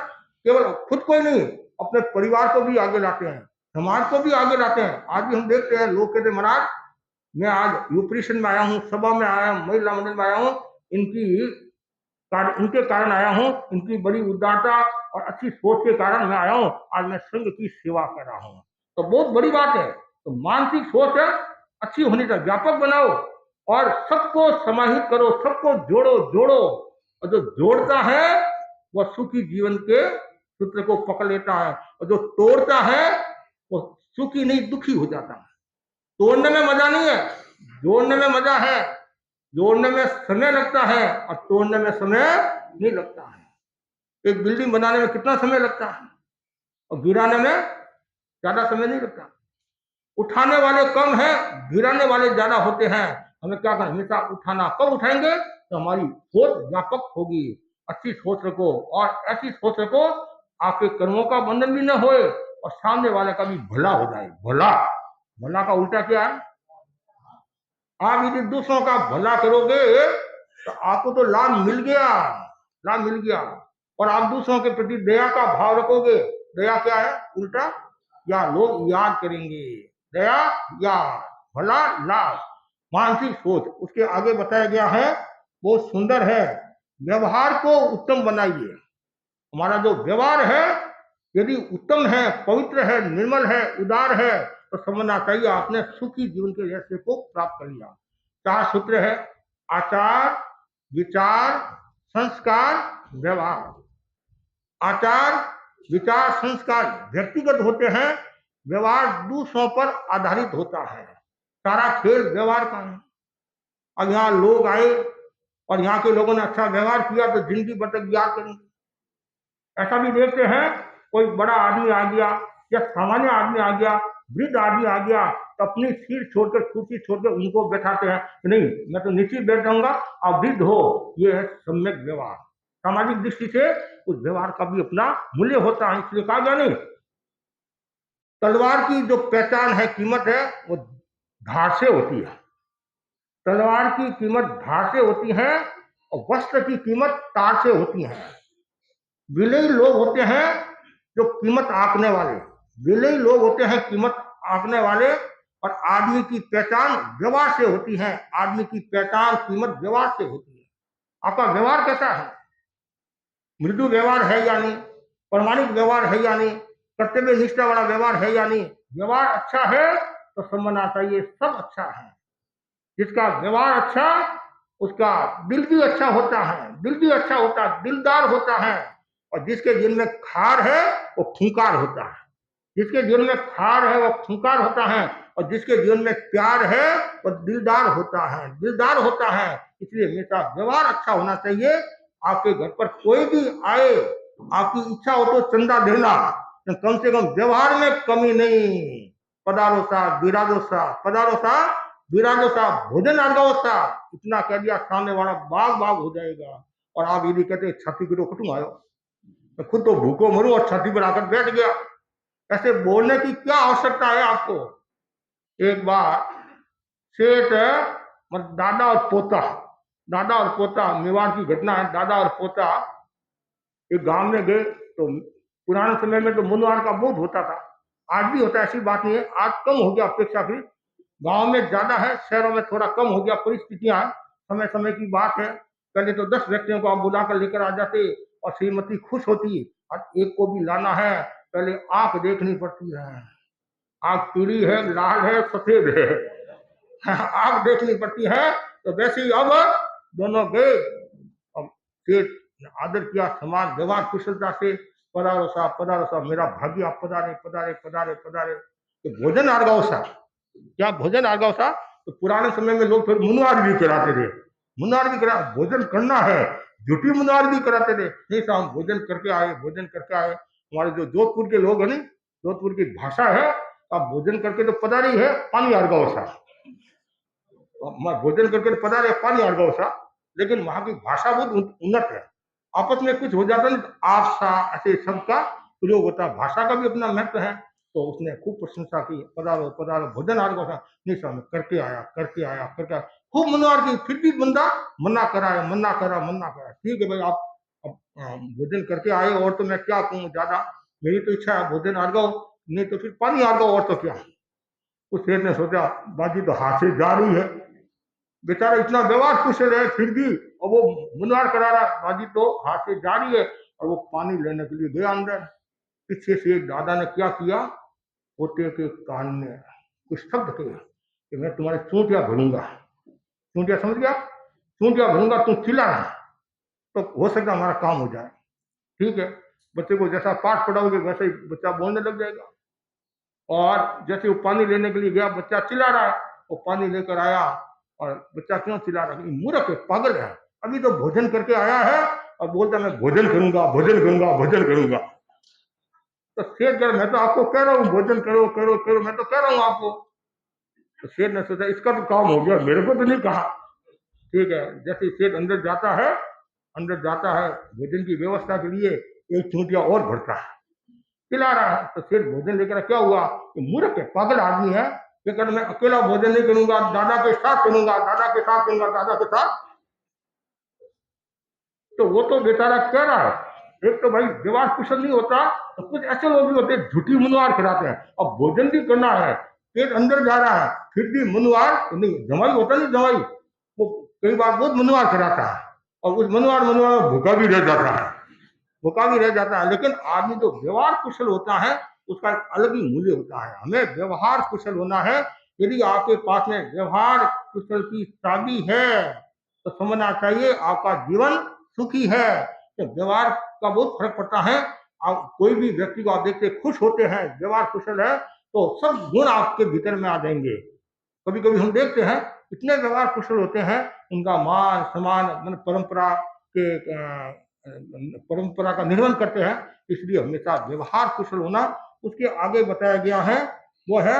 केवल खुद को ही नहीं, अपने परिवार को भी आगे लाते हैं, समाज को भी आगे लाते हैं। आज भी हम देखते हैं लोग कहते महाराज मैं आज यूपरेशन में आया हूँ, सभा में आया हूँ, महिला मंडल में आया हूँ, इनके कारण आया हूँ, इनकी बड़ी उदारता और अच्छी सोच के कारण मैं आया हूँ, आज मैं संघ की सेवा कर रहा हूँ। तो बहुत बड़ी बात है। तो मानसिक सोच अच्छी होनी चाहिए, व्यापक बनाओ और सबको समाहित करो, सबको जोड़ो। और जो जोड़ता है वह सुखी जीवन के सूत्र को पकड़ लेता है, और जो तोड़ता है वो सुखी नहीं दुखी हो जाता है। तोड़ने में मजा नहीं है, जोड़ने में मजा है। जोड़ने में समय लगता है और तोड़ने में समय नहीं लगता है। एक बिल्डिंग बनाने में कितना समय लगता है और गिराने में ज्यादा समय नहीं लगता। उठाने वाले कम है, गिराने वाले ज्यादा होते हैं। हमें क्या करना, हमेशा उठाना। कब उठाएंगे तो हमारी सोच व्यापक होगी। अच्छी सोच रखो और ऐसी सोच रखो आपके कर्मों का बंधन भी न होए और सामने वाले का भी भला हो जाए। भला का उल्टा क्या है? आप यदि दूसरों का भला करोगे तो आपको तो लाभ मिल गया, और आप दूसरों के प्रति दया का भाव रखोगे। दया क्या है? उल्टा, या लोग याद करेंगे। दया याद, भला लाभ। मानसिक सोच उसके आगे बताया गया है, बहुत सुंदर है। व्यवहार को उत्तम बनाइए। हमारा जो व्यवहार है यदि उत्तम है, पवित्र है, निर्मल है, उदार है, तो समझना चाहिए आपने सुखी जीवन के रहस्य को प्राप्त कर लिया। 4 सूत्र है, आचार, विचार, संस्कार, व्यवहार। आचार, विचार, संस्कार व्यक्तिगत होते हैं, व्यवहार दूसरों पर आधारित होता है। सारा खेल व्यवहार का है। अब यहाँ लोग आए और यहाँ के लोगों ने अच्छा व्यवहार किया तो जिंदगी भर तक याद करेंगे। ऐसा भी देखते हैं, कोई बड़ा आदमी आ गया या सामान्य आदमी आ गया, वृद्ध आदमी आ गया, तो अपनी सीट छोड़कर, कुर्सी छोड़कर उनको बैठाते हैं कि नहीं मैं तो नीचे बैठ जाऊंगा, आप वृद्ध हो। ये है सम्यक व्यवहार। सामाजिक दृष्टि से उस व्यवहार का भी अपना मूल्य होता है। इसलिए कहा गया नहीं, तलवार की जो पहचान है, कीमत है, वो धार से होती है। तलवार की कीमत धार से होती है और वस्त्र की कीमत तार से होती है। विनयी लोग होते हैं जो कीमत आंकने वाले, विनयी लोग होते हैं कीमत आंकने वाले, और आदमी की पहचान व्यवहार से होती है। आदमी की पहचान, कीमत व्यवहार से होती है। आपका व्यवहार कैसा है? मृदु व्यवहार है या नहीं? प्रामाणिक व्यवहार है या नहीं? कर्तव्य निष्ठा वाला व्यवहार है या नहीं? व्यवहार अच्छा है तो समझना चाहिए सब अच्छा है। जिसका व्यवहार अच्छा, उसका दिल भी अच्छा होता है, दिलदार होता है। और जिसके दिल में खार है वो खूंखार होता है। जिसके दिल में खार है वो खूंखार होता है। और जिसके जीवन में प्यार है वो दिलदार होता है, दिलदार होता है। इसलिए हमेशा व्यवहार अच्छा होना चाहिए। आपके घर पर कोई भी आए, आपकी इच्छा हो तो चंदा देना, कम से कम व्यवहार में कमी नहीं। पधारो सा, विराजो सा, पधारो सा, विराजो सा, भोजन आर्गाओ सा, इतना कह दिया सामने वाला बाग बाग हो जाएगा। और आप यदि कहते छाती पर खटू आयो, मैं खुद तो भूखो मरूं और छाती पर आकर बैठ गया, ऐसे बोलने की क्या आवश्यकता है आपको। एक बार सेठ दादा और पोता, दादा और पोता, मेवाड़ की घटना है। दादा और पोता एक गांव में गए तो पुराने समय में तो मुनवार का बहुत होता था, आज भी होता है, ऐसी बात नहीं है। आज कम हो गया अपेक्षाकृत, गांव में ज्यादा है, शहरों में थोड़ा कम हो गया। परिस्थितियां समय समय की बात है। पहले तो 10 व्यक्तियों को आप बुलाकर लेकर आ जाते और श्रीमती खुश होती। और एक को भी लाना है, पहले आंख देखनी पड़ती है, आंख पीली है, लाल है, सफेद है, आंख देखनी पड़ती है। तो वैसे ही अब दोनों गए, अब सेठ आदर किया, समान व्यवहार कुशलता से, पधारो साहब, मेरा भाग्य आप पधारे पधारे पधारे पधारे। तो भोजन आर्गाओ साहब, क्या भोजन आर्गाओ साहब? तो पुराने समय में लोग फिर मुनवार भी कराते थे, मुनवार भी करा, भोजन करना है, झूठी मुनवार भी कराते थे। नहीं साहब, भोजन करके आए, भोजन करके आए। हमारे जो जोधपुर के लोग हैं ना, जोधपुर की भाषा है, आप भोजन करके तो पधारी है, पानी आर्गाओ साहब, भोजन करके पधारे पानी आर्गाओ साहब। लेकिन वहां की भाषा बहुत उन्नत है। आपस में कुछ हो जाता है, आप सा ऐसे शब्द का प्रयोग होता है, भाषा का भी अपना महत्व है। तो उसने खूब प्रशंसा की, पधारो पधारो, भोजन आर्गाओ साहब। नहीं साहब, करके आया करके आया करके आया, खूब मनवार की। फिर भी बंदा मना कराया, मना करा, मना करा। ठीक है भाई, आप भोजन करके आए, और तो मैं क्या कहूँ ज्यादा, मेरी तो इच्छा है भोजन आर्गाओ, नहीं तो फिर पानी आर्गाओ, और तो क्या। उस शेर ने सोचा बाजी तो हाथ से जा रही है, बेचारा इतना व्यवहार कुशल है, फिर भी और वो मुनवार करा रहा, बाजी तो हाथ से जा रही है। और वो पानी लेने के लिए गया अंदर। पीछे से दादा ने क्या किया, पोते के कान में कुछ शब्द कहे कि मैं तुम्हारे चूंटिया भरूंगा। चूंटिया समझ गया, चूंटिया भरूंगा, तुम चिल्लाना, तो हो सकता हमारा काम हो जाए। ठीक है, बच्चे को जैसा पाठ पढ़ाओगे वैसे ही बच्चा बोलने लग जाएगा। और जैसे वो पानी लेने के लिए गया, बच्चा चिल्ला रहा है, वो पानी लेकर आया। और बच्चा क्यों चिल्ला रहा है, मूर्ख है, पागल है, अभी तो भोजन करके आया है और बोलता मैं भोजन करूंगा, भोजन करूंगा, भोजन करूंगा। तो शेर कह, मैं तो आपको कह रहा हूँ भोजन करो करो करो, मैं तो कह रहा हूँ आपको। तो शेर ने सोचा इसका तो काम हो गया, मेरे को तो नहीं कहा। ठीक है, जैसे शेर अंदर जाता है, अंदर जाता है भोजन की व्यवस्था के लिए, एक चूंटिया और भरता है, खिला रहा है। तो शेर भोजन लेकर, क्या हुआ, मूर्ख है, पागल आदमी है, ये कर मैं अकेला भोजन नहीं करूंगा, दादा के साथ करूंगा, दादा के साथ करूंगा, दादा के साथ। तो वो तो बेचारा कह रहा है, एक तो भाई व्यवहार कुशल नहीं होता, तो कुछ ऐसे लोग भी होते हैं झूठी मुनवार कराते हैं। अब भोजन भी करना है, पेट अंदर जा रहा है, फिर भी मुनवार नहीं, जमाई होता नहीं, जमाई वो कई बार बहुत मुनवार कराता है, और उस मुनवार भूखा भी रह जाता है, भूखा भी रह जाता है। लेकिन आदमी जो व्यवहार कुशल होता है उसका एक अलग ही मूल्य होता है। हमें व्यवहार कुशल होना है। यदि आपके पास में व्यवहार कुशल की चाबी है तो समझना चाहिए आपका जीवन सुखी है। तो व्यवहार का बहुत फर्क पड़ता है। आप कोई भी व्यक्ति को आप देखते खुश होते हैं, व्यवहार कुशल है, तो सब गुण आपके भीतर में आ जाएंगे। कभी कभी हम देखते हैं इतने व्यवहार कुशल होते हैं, उनका मान सम्मान मतलब परंपरा का निर्वहन करते हैं। इसलिए हमेशा व्यवहार कुशल होना। उसके आगे बताया गया है, वो है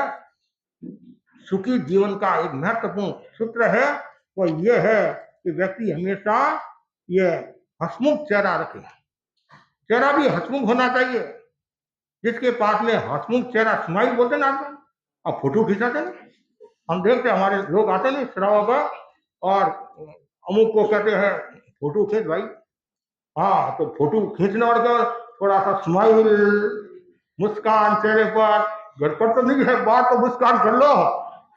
सुखी जीवन का एक महत्वपूर्ण सूत्र है, वो ये है कि व्यक्ति हमेशा ये हंसमुख चेहरा रखे। चेहरा भी हंसमुख होना चाहिए। जिसके पास में हंसमुख चेहरा, स्माइल बोलते ना आप फोटो खिंचाते ना, हम देखते हमारे लोग आते नहीं श्रावा पर, और अमुक को कहते हैं फोटो खींच भाई। हाँ, तो फोटो खींचने और क्या, थोड़ा सा स्माइल, मुस्कान चेहरे पर। घर पर तो नहीं है बात, तो मुस्कान कर लो,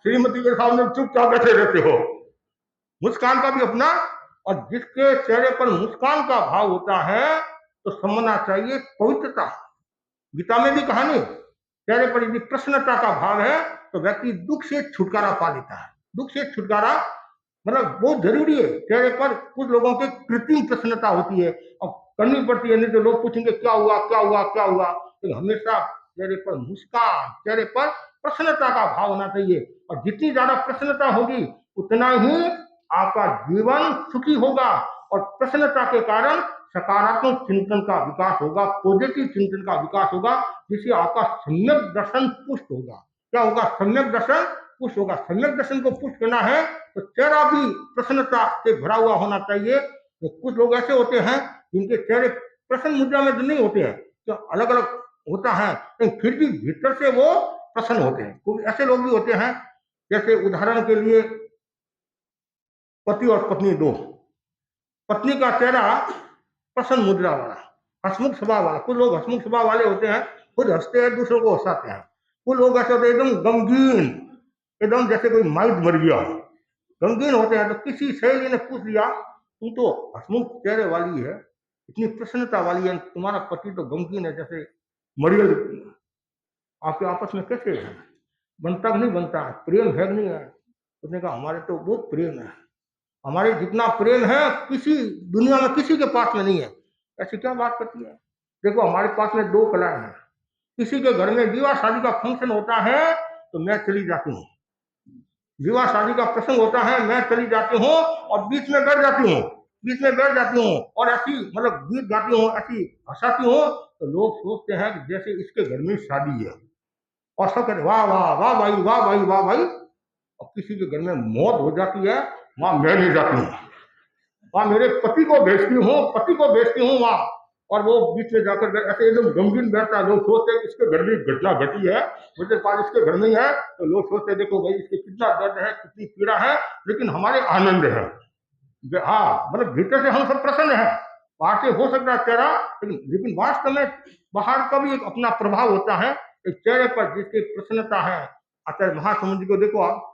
श्रीमती के सामने चुपचाप बैठे रहते हो। मुस्कान का भी अपना, और जिसके चेहरे पर मुस्कान का भाव होता है तो समझना चाहिए पवित्रता। गीता में भी कहानी, चेहरे पर यदि प्रसन्नता का भाव है तो व्यक्ति दुख से छुटकारा पा लेता है। दुख से छुटकारा मतलब बहुत जरूरी है। चेहरे पर कुछ लोगों के कृत्रिम प्रसन्नता होती है और करनी पड़ती है, नहीं तो लोग पूछेंगे क्या हुआ क्या हुआ क्या हुआ। तो हमेशा चेहरे पर मुस्कान, चेहरे पर प्रसन्नता का भाव होना चाहिए। और जितनी ज्यादा प्रसन्नता होगी उतना ही आपका जीवन सुखी होगा। और प्रसन्नता के कारण सकारात्मक चिंतन का विकास होगा, पॉजिटिव चिंतन का विकास होगा, जिससे आपका सम्यक दर्शन पुष्ट होगा। क्या होगा? सम्यक दर्शन पुष्ट होगा। सम्यक दर्शन को पुष्ट करना है तो चेहरा भी प्रसन्नता से भरा हुआ होना चाहिए। तो कुछ लोग ऐसे होते हैं जिनके चेहरे प्रसन्न मुद्रा में तो नहीं होते हैं, तो अलग अलग होता है, लेकिन फिर भी भीतर से वो प्रसन्न होते हैं। कुछ ऐसे लोग भी होते हैं, जैसे उदाहरण के लिए पति और पत्नी दो, पत्नी का चेहरा प्रसन्न मुद्रा वाला, हंसमुख स्वभाव वाला। कुछ लोग हंसमुख स्वभाव वाले होते हैं, खुद हंसते हैं, दूसरों को हंसाते हैं। कुछ लोग ऐसे होते हैं एकदम गमगीन, एकदम जैसे कोई माइट मर गया, गमगीन होते हैं। तो किसी सहेली ने पूछ लिया, तू तो हंसमुख चेहरे वाली है, इतनी प्रसन्नता वाली है, तुम्हारा पति तो गमगीन है, जैसे मरियल, आपके आपस में कैसे है? बनता नहीं बनता है, प्रेम है नहीं है? उसने कहा हमारे तो बहुत प्रेम है, हमारे जितना प्रेम है किसी दुनिया में किसी के पास में नहीं है। ऐसी क्या बात करती है? देखो हमारे पास में दो कलाएं हैं, किसी के घर में विवाह शादी का फंक्शन होता है तो मैं चली जाती हूँ, विवाह शादी का प्रसंग होता है मैं चली जाती हूँ और बीच में बैठ जाती हूँ, बीच में बैठ जाती हूँ और ऐसी मतलब गीत गाती हूँ, ऐसी हंसाती हूँ, तो लोग सोचते हैं कि जैसे इसके घर में शादी है, और सब कहते वाह वाह वाह भाई, वाह भाई, वाह भाई। और किसी के घर में मौत हो जाती है, वहां मैं नहीं जाती हूँ, वहां मेरे पति को भेजती हूँ, पति को भेजती हूँ वहां, और वो बीच में जाकर ऐसे एकदम गमगीन बैठता है। लोग सोचते हैं इसके घर में घटना घटी है, मुझे पास इसके घर में ही है, तो लोग सोचते हैं देखो भाई इसके कितना दर्द है, कितनी पीड़ा है, लेकिन हमारे आनंद है। हाँ, मतलब भीतर से हम सब प्रसन्न है, बाहर से हो सकता है चेहरा, लेकिन वास्तव में बाहर का भी एक अपना प्रभाव होता है। एक चेहरे पर जिसकी प्रसन्नता है, आचार्य महासमुद्र को देखो आप,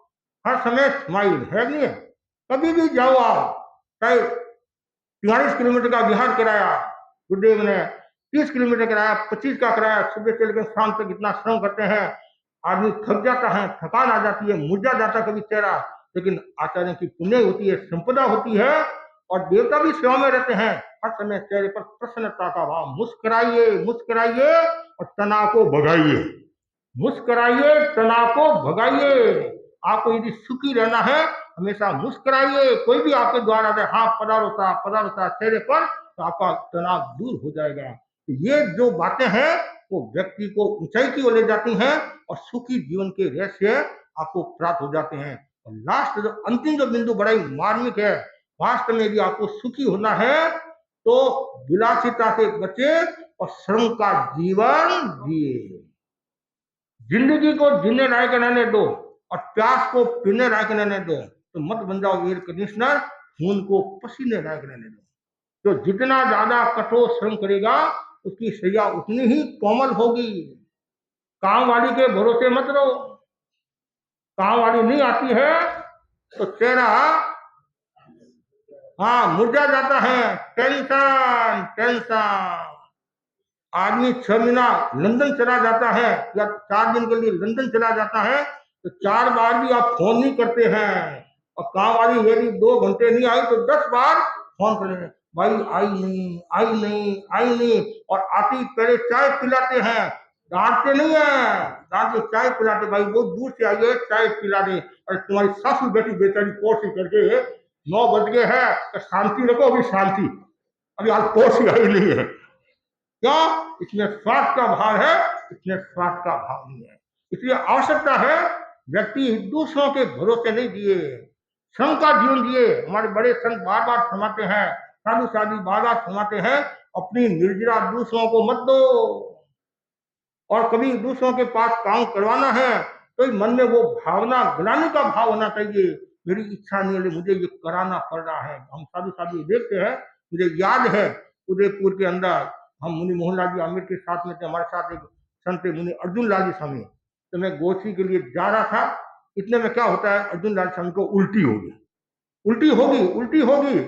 हर समय स्माइल है नहीं है? कभी भी जाओ आप, चाहे 44 किलोमीटर का बिहार कराया गुरुदेव ने, 30 किलोमीटर कराया, 25 का कराया, सुबह से लेकर शाम तक इतना श्रम करते हैं, आदमी थक जाता है, थकान आ जाती है, मुरझा जाता है कभी चेहरा, लेकिन आचार्य की पुण्य होती है, संपदा होती है, और देवता भी सेवा में रहते हैं। हर समय चेहरे पर प्रसन्नता का भाव, मुस्कुराइए, मुस्कुराइए और तनाव को भगाइए, मुस्कुराइए, तनाव को भगाइए। आपको यदि सुखी रहना है हमेशा मुस्कुराइए, कोई भी आपके द्वार आए, हाँ पदारोता चेहरे पर, तो आपका तनाव दूर हो जाएगा। तो ये जो बातें हैं वो व्यक्ति को ऊंचाई की ओर ले जाती हैं और सुखी जीवन के रहस्य आपको प्राप्त हो जाते हैं। और लास्ट जो अंतिम जो बिंदु बड़ा ही मार्मिक है, वास्तव में यदि आपको सुखी होना है तो विलासिता से बचे और श्रम का जीवन जिए। जिंदगी को जीने लायक रहने दो और प्यास को पीने लायक रहने दो, तो मत बन जाओ एयर कंडीशनर, खून को पसीने लायक रहने दो। तो जितना ज्यादा कठोर श्रम करेगा उसकी सैया उतनी ही कोमल होगी। काम वाली के भरोसे मत रहो, काम वाली नहीं आती है तो चेहरा हाँ मुरझा जाता है। टेंशन टेंशन, आदमी 6 महीना लंदन चला जाता है या 4 दिन के लिए लंदन चला जाता है तो 4 बार भी आप फोन नहीं करते हैं, और काम वाली यदि 2 घंटे नहीं आई तो 10 बार फोन कर लेते, भाई आई नहीं आई नहीं आई नहीं, और आती पहले चाय पिलाते हैं, डांटते नहीं है, डांटते चाय पिलाते, भाई बहुत दूर से आई है चाय पिला दे। और तुम्हारी सासू बेटी बेचारी पोसी करके 9 बज गए हैं तो शांति रखो, अभी शांति, अभी आज पोसी आई नहीं है। क्या इसमें स्वार्थ का भाव है? इसमें स्वार्थ का भाव नहीं है। इसलिए आवश्यकता है व्यक्ति दूसरों के भरोसे नहीं दिए, श्रम का जीवन दिए। हमारे बड़े संत बार बार फरमाते हैं, साधु साधु बार बार फरमाते हैं, अपनी निर्जरा दूसरों को मत दो। और कभी दूसरों के पास काम करवाना है तो मन में वो भावना, ग्लानि का भाव होना चाहिए, मेरी इच्छा नहीं है मुझे ये कराना पड़ रहा है। हम साधु साधु देखते हैं, मुझे याद है उदयपुर के अंदर हम मुनि मोहनलाल जी आमिर के साथ में थे, हमारे साथ एक संत मुनि अर्जुन लाल जी स्वामी, तो मैं गोची के लिए जा रहा था, इतने में क्या होता है अर्जुन लाल स्वामी को उल्टी होगी, उल्टी होगी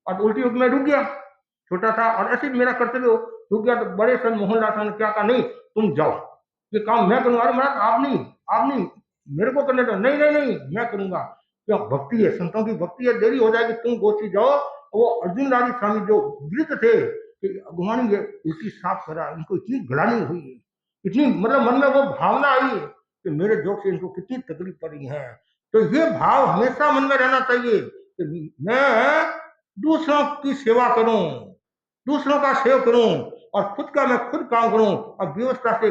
और उल्टी होकर मैं रुक गया, छोटा था और ऐसे मेरा कर्तव्य रुक गया। तो बड़े संत मोहनलाल स्वामी ने क्या कहा, नहीं तुम जाओ, ये काम मैं करूंगा। अरे महाराज आप नहीं मेरे को करने दो। नहीं मैं करूंगा, क्या भक्ति है, संतों की भक्ति है, देरी हो जाएगी, तुम गोची जाओ। वो अर्जुन लाल स्वामी जो वृद्ध थे, भगवान ये उल्टी साफ करा, इनको इतनी ग्लानि हुई, इतनी मतलब मन में वो भावना आई, कि मेरे जोक से इनको कितनी तकलीफ पड़ी है। तो ये भाव हमेशा मन में रहना चाहिए कि मैं दूसरों की सेवा करूं, दूसरों का सेव करूं और खुद का मैं खुद काम करूं और व्यवस्था से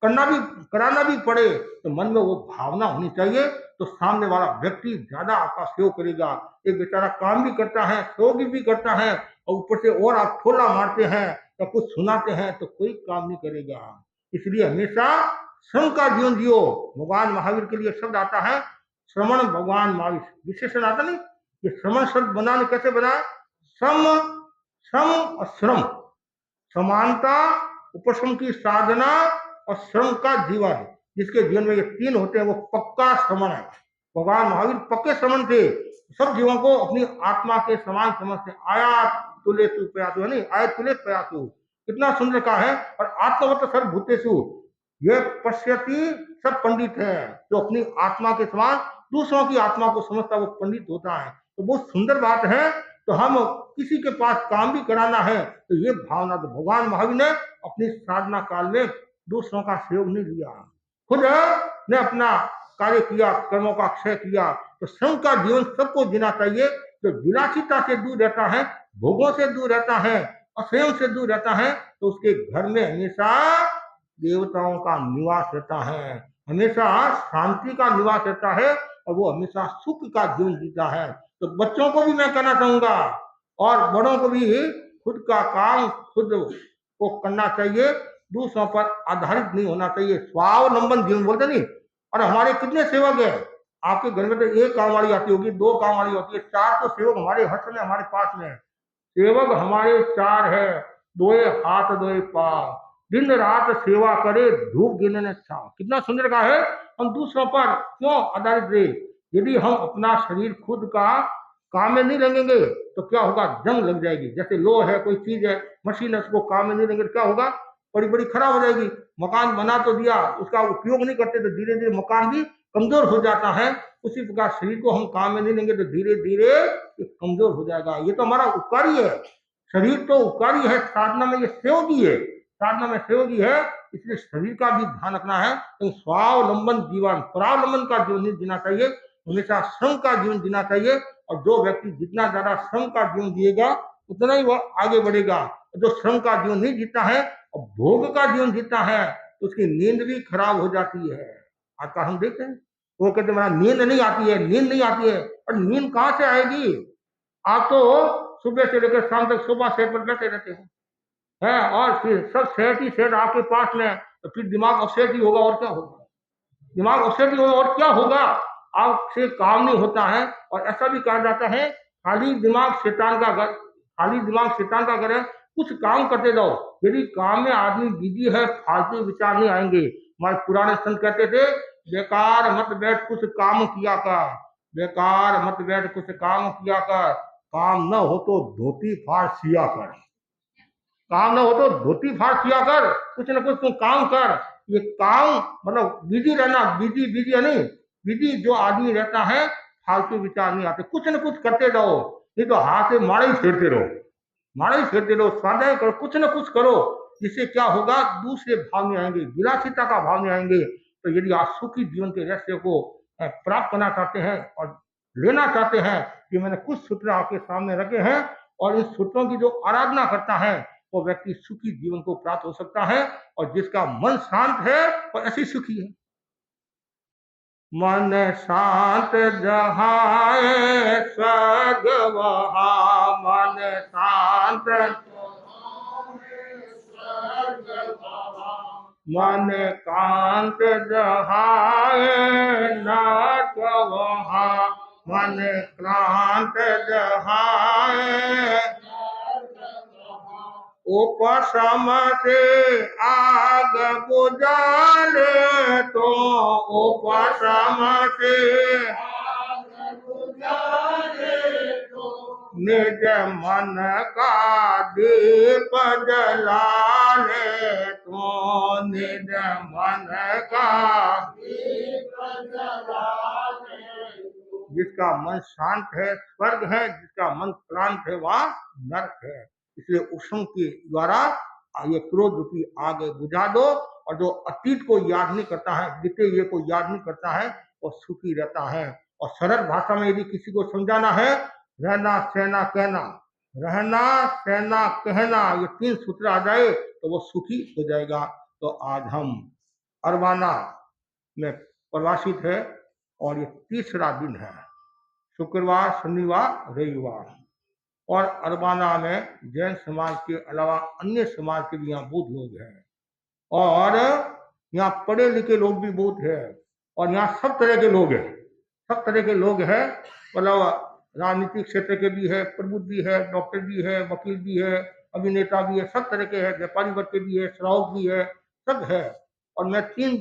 कराना भी पड़े तो मन में वो भावना होनी चाहिए, तो सामने वाला व्यक्ति ज्यादा आपका सेव करेगा। एक बेचारा काम भी करता है, सेव भी करता है और ऊपर से और आप ठोला मारते हैं या कुछ सुनाते हैं तो कोई काम नहीं करेगा। इसलिए हमेशा श्रम का जीवन जियो। भगवान महावीर के लिए शब्द आता है श्रवण, भगवान महावीर विशेषण आता नहीं, ये श्रवण शब्द बनाने कैसे बनाए, श्रम श्रम और श्रम, समानता, उपशम की साधना और श्रम का जीवन, जिसके जीवन में ये तीन होते हैं वो पक्का श्रमण है। भगवान महावीर पक्के श्रमण थे, सब जीवों को अपनी आत्मा के समान समझते। आया तुले तु प्रयासु, नहीं आय तुले प्रयासु, कितना सुंदर का है। और आत्मवत सर्वभूतेषु, ये पश्यति, सब पंडित है जो अपनी आत्मा के समान दूसरों की आत्मा को समझता वो पंडित होता है। तो बहुत सुंदर बात है। तो हम किसी के पास काम भी कराना है तो ये भावना, तो भगवान महावीर ने अपनी साधना काल में दूसरों का सहयोग नहीं लिया, खुद ने अपना कार्य किया, कर्मों का क्षय किया। तो श्रम का जीवन सबको जीना चाहिए। जो विलासिता से दूर रहता है, भोगों से दूर रहता है और स्वयं से दूर रहता है तो उसके घर में हमेशा देवताओं का निवास रहता है, हमेशा शांति का निवास रहता है और वो हमेशा सुख का जीवन जीता है। तो बच्चों को भी मैं कहना चाहूंगा और बड़ों को भी खुद का काम खुद को करना चाहिए, दूसरों पर आधारित नहीं होना चाहिए। स्वावलंबन जीवन बोलते नहीं। और हमारे कितने सेवक हैं, आपके घर में तो एक काम वाली आती होगी, दो काम वाली होती है, चार तो सेवक हमारे हर समय हमारे पास में। सेवक हमारे चार है, दोए हाथ दोए पाँव, दिन रात सेवा करे धूप गिनने छाव। कितना सुंदर का है। हम दूसरों पर क्यों आधारित रहे। यदि हम अपना शरीर खुद का काम में नहीं लगेंगे तो क्या होगा, जंग लग जाएगी। जैसे लोह है, कोई चीज है, मशीन है, उसको काम में नहीं लगेंगे तो क्या होगा, बड़ी बड़ी खराब हो जाएगी। मकान बना तो दिया, उसका उपयोग नहीं करते तो धीरे धीरे मकान भी कमजोर हो जाता है। उसी प्रकार शरीर को हम काम में नहीं लेंगे तो धीरे धीरे कमजोर हो जाएगा। ये तो हमारा उपकारी है, शरीर तो उपकारी है, साधना में ये सहयोगी है, साधना में सहयोगी है। इसलिए शरीर का भी ध्यान रखना है। तो स्वावलंबन जीवन, परावलंबन का जीवन नहीं जीना चाहिए, हमेशा श्रम का जीवन जीना चाहिए। और जो व्यक्ति जितना ज्यादा श्रम का जीवन जिएगा उतना ही वह आगे बढ़ेगा। जो श्रम का जीवन नहीं जीता है और भोग का जीवन जीता है तो उसकी नींद भी खराब हो जाती है। आजकल हम देखते हैं वो कहते हैं नींद नहीं आती है, नींद नहीं आती है। और नींद कहाँ से आएगी, आप तो सुबह से लेकर शाम तक सोफा सेट पर बैठे रहते हैं और फिर सब सेट ही सेट आपके पास में, तो फिर दिमाग अपसेट ही होगा और क्या होगा, दिमाग अपसेट ही होगा और क्या होगा, आपसे काम नहीं होता है। और ऐसा भी कहा जाता है खाली दिमाग शैतान का घर, खाली दिमाग शैतान का घर है, कुछ काम करते जाओ। यदि काम में आदमी बिजी है फालतू विचार नहीं आएंगे। हमारे पुराने संत कहते थे बेकार मत बैठ कुछ काम किया कर, बेकार मत बैठ कुछ काम किया कर, काम न हो तो धोती फाड़ सिया कर, काम न हो तो धोती फाड़ सिया कर, कुछ न कुछ तुम काम कर। ये काम मतलब बिजी रहना, बिजी बिजी है नहीं, बिजी जो आदमी रहता है फालतू विचार नहीं आते, कुछ न कुछ करते जाओ। नहीं तो हाथ से माड़ा ही फेरते रहो, माड़ा ही फेरते रहो, स्वाध्याय करो, कुछ न कुछ करो। जिससे क्या होगा, दूसरे भाव में आएंगे, विलासिता का भाव में आएंगे। तो यदि आप सुखी जीवन के रहस्य को प्राप्त करना चाहते हैं और लेना चाहते हैं, कि मैंने कुछ सूत्र आपके सामने रखे हैं और इन सूत्रों की जो आराधना करता है वो व्यक्ति सुखी जीवन को प्राप्त हो सकता है। और जिसका मन शांत है वो ऐसी सुखी है। मन शांत जहाँ स्वर्ग वहाँ, मन शांत मन कांत जहाँ नाथ वहाँ, मन क्रांत जहाँ उपशम से आग बुझाने तो, उपशम से निज मन का दीप जलाने तो, निज मन का जिसका मन शांत है स्वर्ग है, जिसका मन क्रांत है वहाँ नरक है। इसलिए उपशम के द्वारा ये क्रोध रूपी आग बुझा दो और जो अतीत को याद नहीं करता है, बीते ये को याद नहीं करता है, वो सुखी रहता है। और सरल भाषा में यदि किसी को समझाना है, रहना सहना कहना, रहना सहना कहना, ये 3 सूत्र आ जाए तो वो सुखी हो जाएगा। तो आज हम अरबाना में प्रवासित है और ये तीसरा दिन है, शुक्रवार शनिवार रविवार। और अरबाना में जैन समाज के अलावा अन्य समाज के भी यहाँ बहुत लोग हैं और यहाँ पढ़े लिखे लोग भी बहुत हैं और यहाँ सब तरह के लोग हैं, सब तरह के लोग हैं। मतलब राजनीतिक क्षेत्र के भी है, प्रबुद्ध भी है, डॉक्टर भी है, वकील भी है, अभिनेता भी है, सब तरह के हैं, व्यापारी वर्ग के भी है, श्रावक भी है, सब है। और मैं 3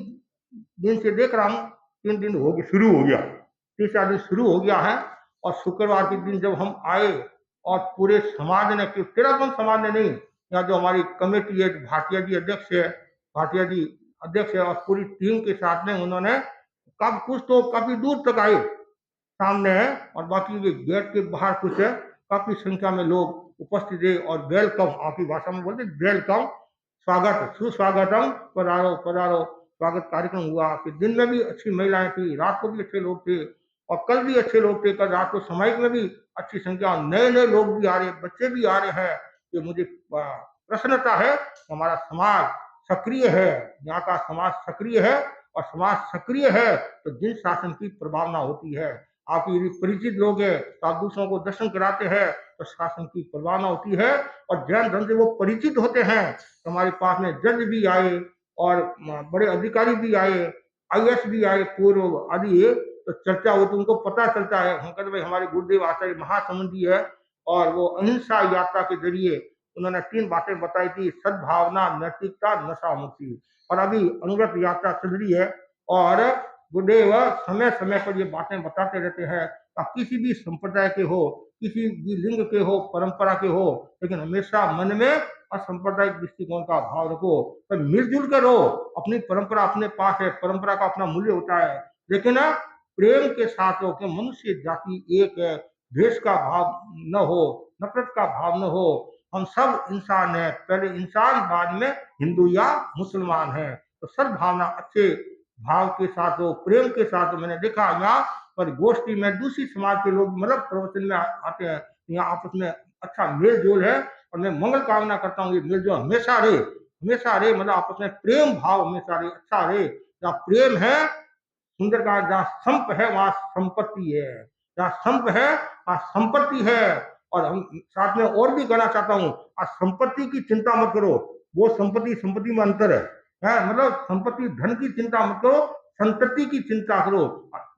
दिन से देख रहा हूँ, 3 दिन हो गए, शुरू हो गया, तीसरा दिन शुरू हो गया है। और शुक्रवार के दिन जब हम आए और पूरे समाज ने, तेरापन समाज ने नहीं, यहाँ जो हमारी कमेटी है, भाटिया जी अध्यक्ष है, भाटिया जी अध्यक्ष है और पूरी टीम के साथ में उन्होंने काफी कुछ तो काफी दूर तक आए सामने है और बाकी गेट के बाहर कुछ है, काफी संख्या में लोग उपस्थित है और वेलकम, आपकी भाषा में बोलते वेलकम, स्वागत, सुस्वागतम, पधारो पधारो, स्वागत कार्यक्रम हुआ। कि दिन में भी अच्छी महिलाएं थी, रात को भी अच्छे लोग थे और कल भी अच्छे लोग थे। कल रात को सामायिक में भी अच्छी संख्या, नए नए लोग भी आ रहे, बच्चे भी आ रहे हैं। ये मुझे प्रसन्नता है, हमारा समाज सक्रिय है, यहाँ का समाज सक्रिय है और समाज सक्रिय है तो जिन शासन की प्रभावना होती है। आप यदि परिचित लोग हैं तो आप दूसरों को दर्शन कराते हैं तो शासन की प्रभावना होती है। और जैन धर्म से वो परिचित होते हैं तो हमारे पास में जज भी आए और बड़े अधिकारी भी आए, IAS भी आए, पूर्व आदि, तो चर्चा हो तो उनको पता चलता है। हम कहते भाई हमारे गुरुदेव आचार्य महासमुंदी है और वो अहिंसा यात्रा के जरिए उन्होंने 3 बातें बताई थी, सद्भावना, नैतिकता, नशा मुक्ति। और अभी अनुव्रत यात्रा चल रही है और गुरुदेव समय समय पर ये बातें बताते रहते हैं। किसी भी संप्रदाय के हो, किसी भी लिंग के हो, परंपरा के हो, लेकिन हमेशा मन में असंप्रदायिक दृष्टिकोण का भाव रखो, तो मिलजुल कर रहो। अपनी परंपरा अपने पास है, परंपरा का अपना मूल्य होता है, लेकिन प्रेम के साथ हो कि मनुष्य जाति एक है, द्वेष का भाव न हो, नफरत का भाव न हो। हम सब इंसान हैं, पहले इंसान बाद में हिंदू या मुसलमान है। तो सद्भावना अच्छे भाव के साथ हो, प्रेम के साथ हो। मैंने देखा यहाँ पर गोष्ठी में दूसरी समाज के लोग मतलब प्रवचन में आते हैं, यहाँ आपस में अच्छा मेल जोल है और मैं मंगल कामना करता हूँ ये मेल जोल हमेशा रहे, हमेशा रहे। मतलब आपस में प्रेम भाव हमेशा रहे, अच्छा रहे। जहाँ प्रेम है, सुंदर का जहाँ संप है वहां संपत्ति है, जहाँ संप है वहां संपत्ति है। और हम साथ में और भी कहना चाहता हूँ, आज संपत्ति की चिंता मत करो, वो संपत्ति में अंतर है। मतलब संपत्ति धन की चिंता मत करो, संतति की चिंता करो।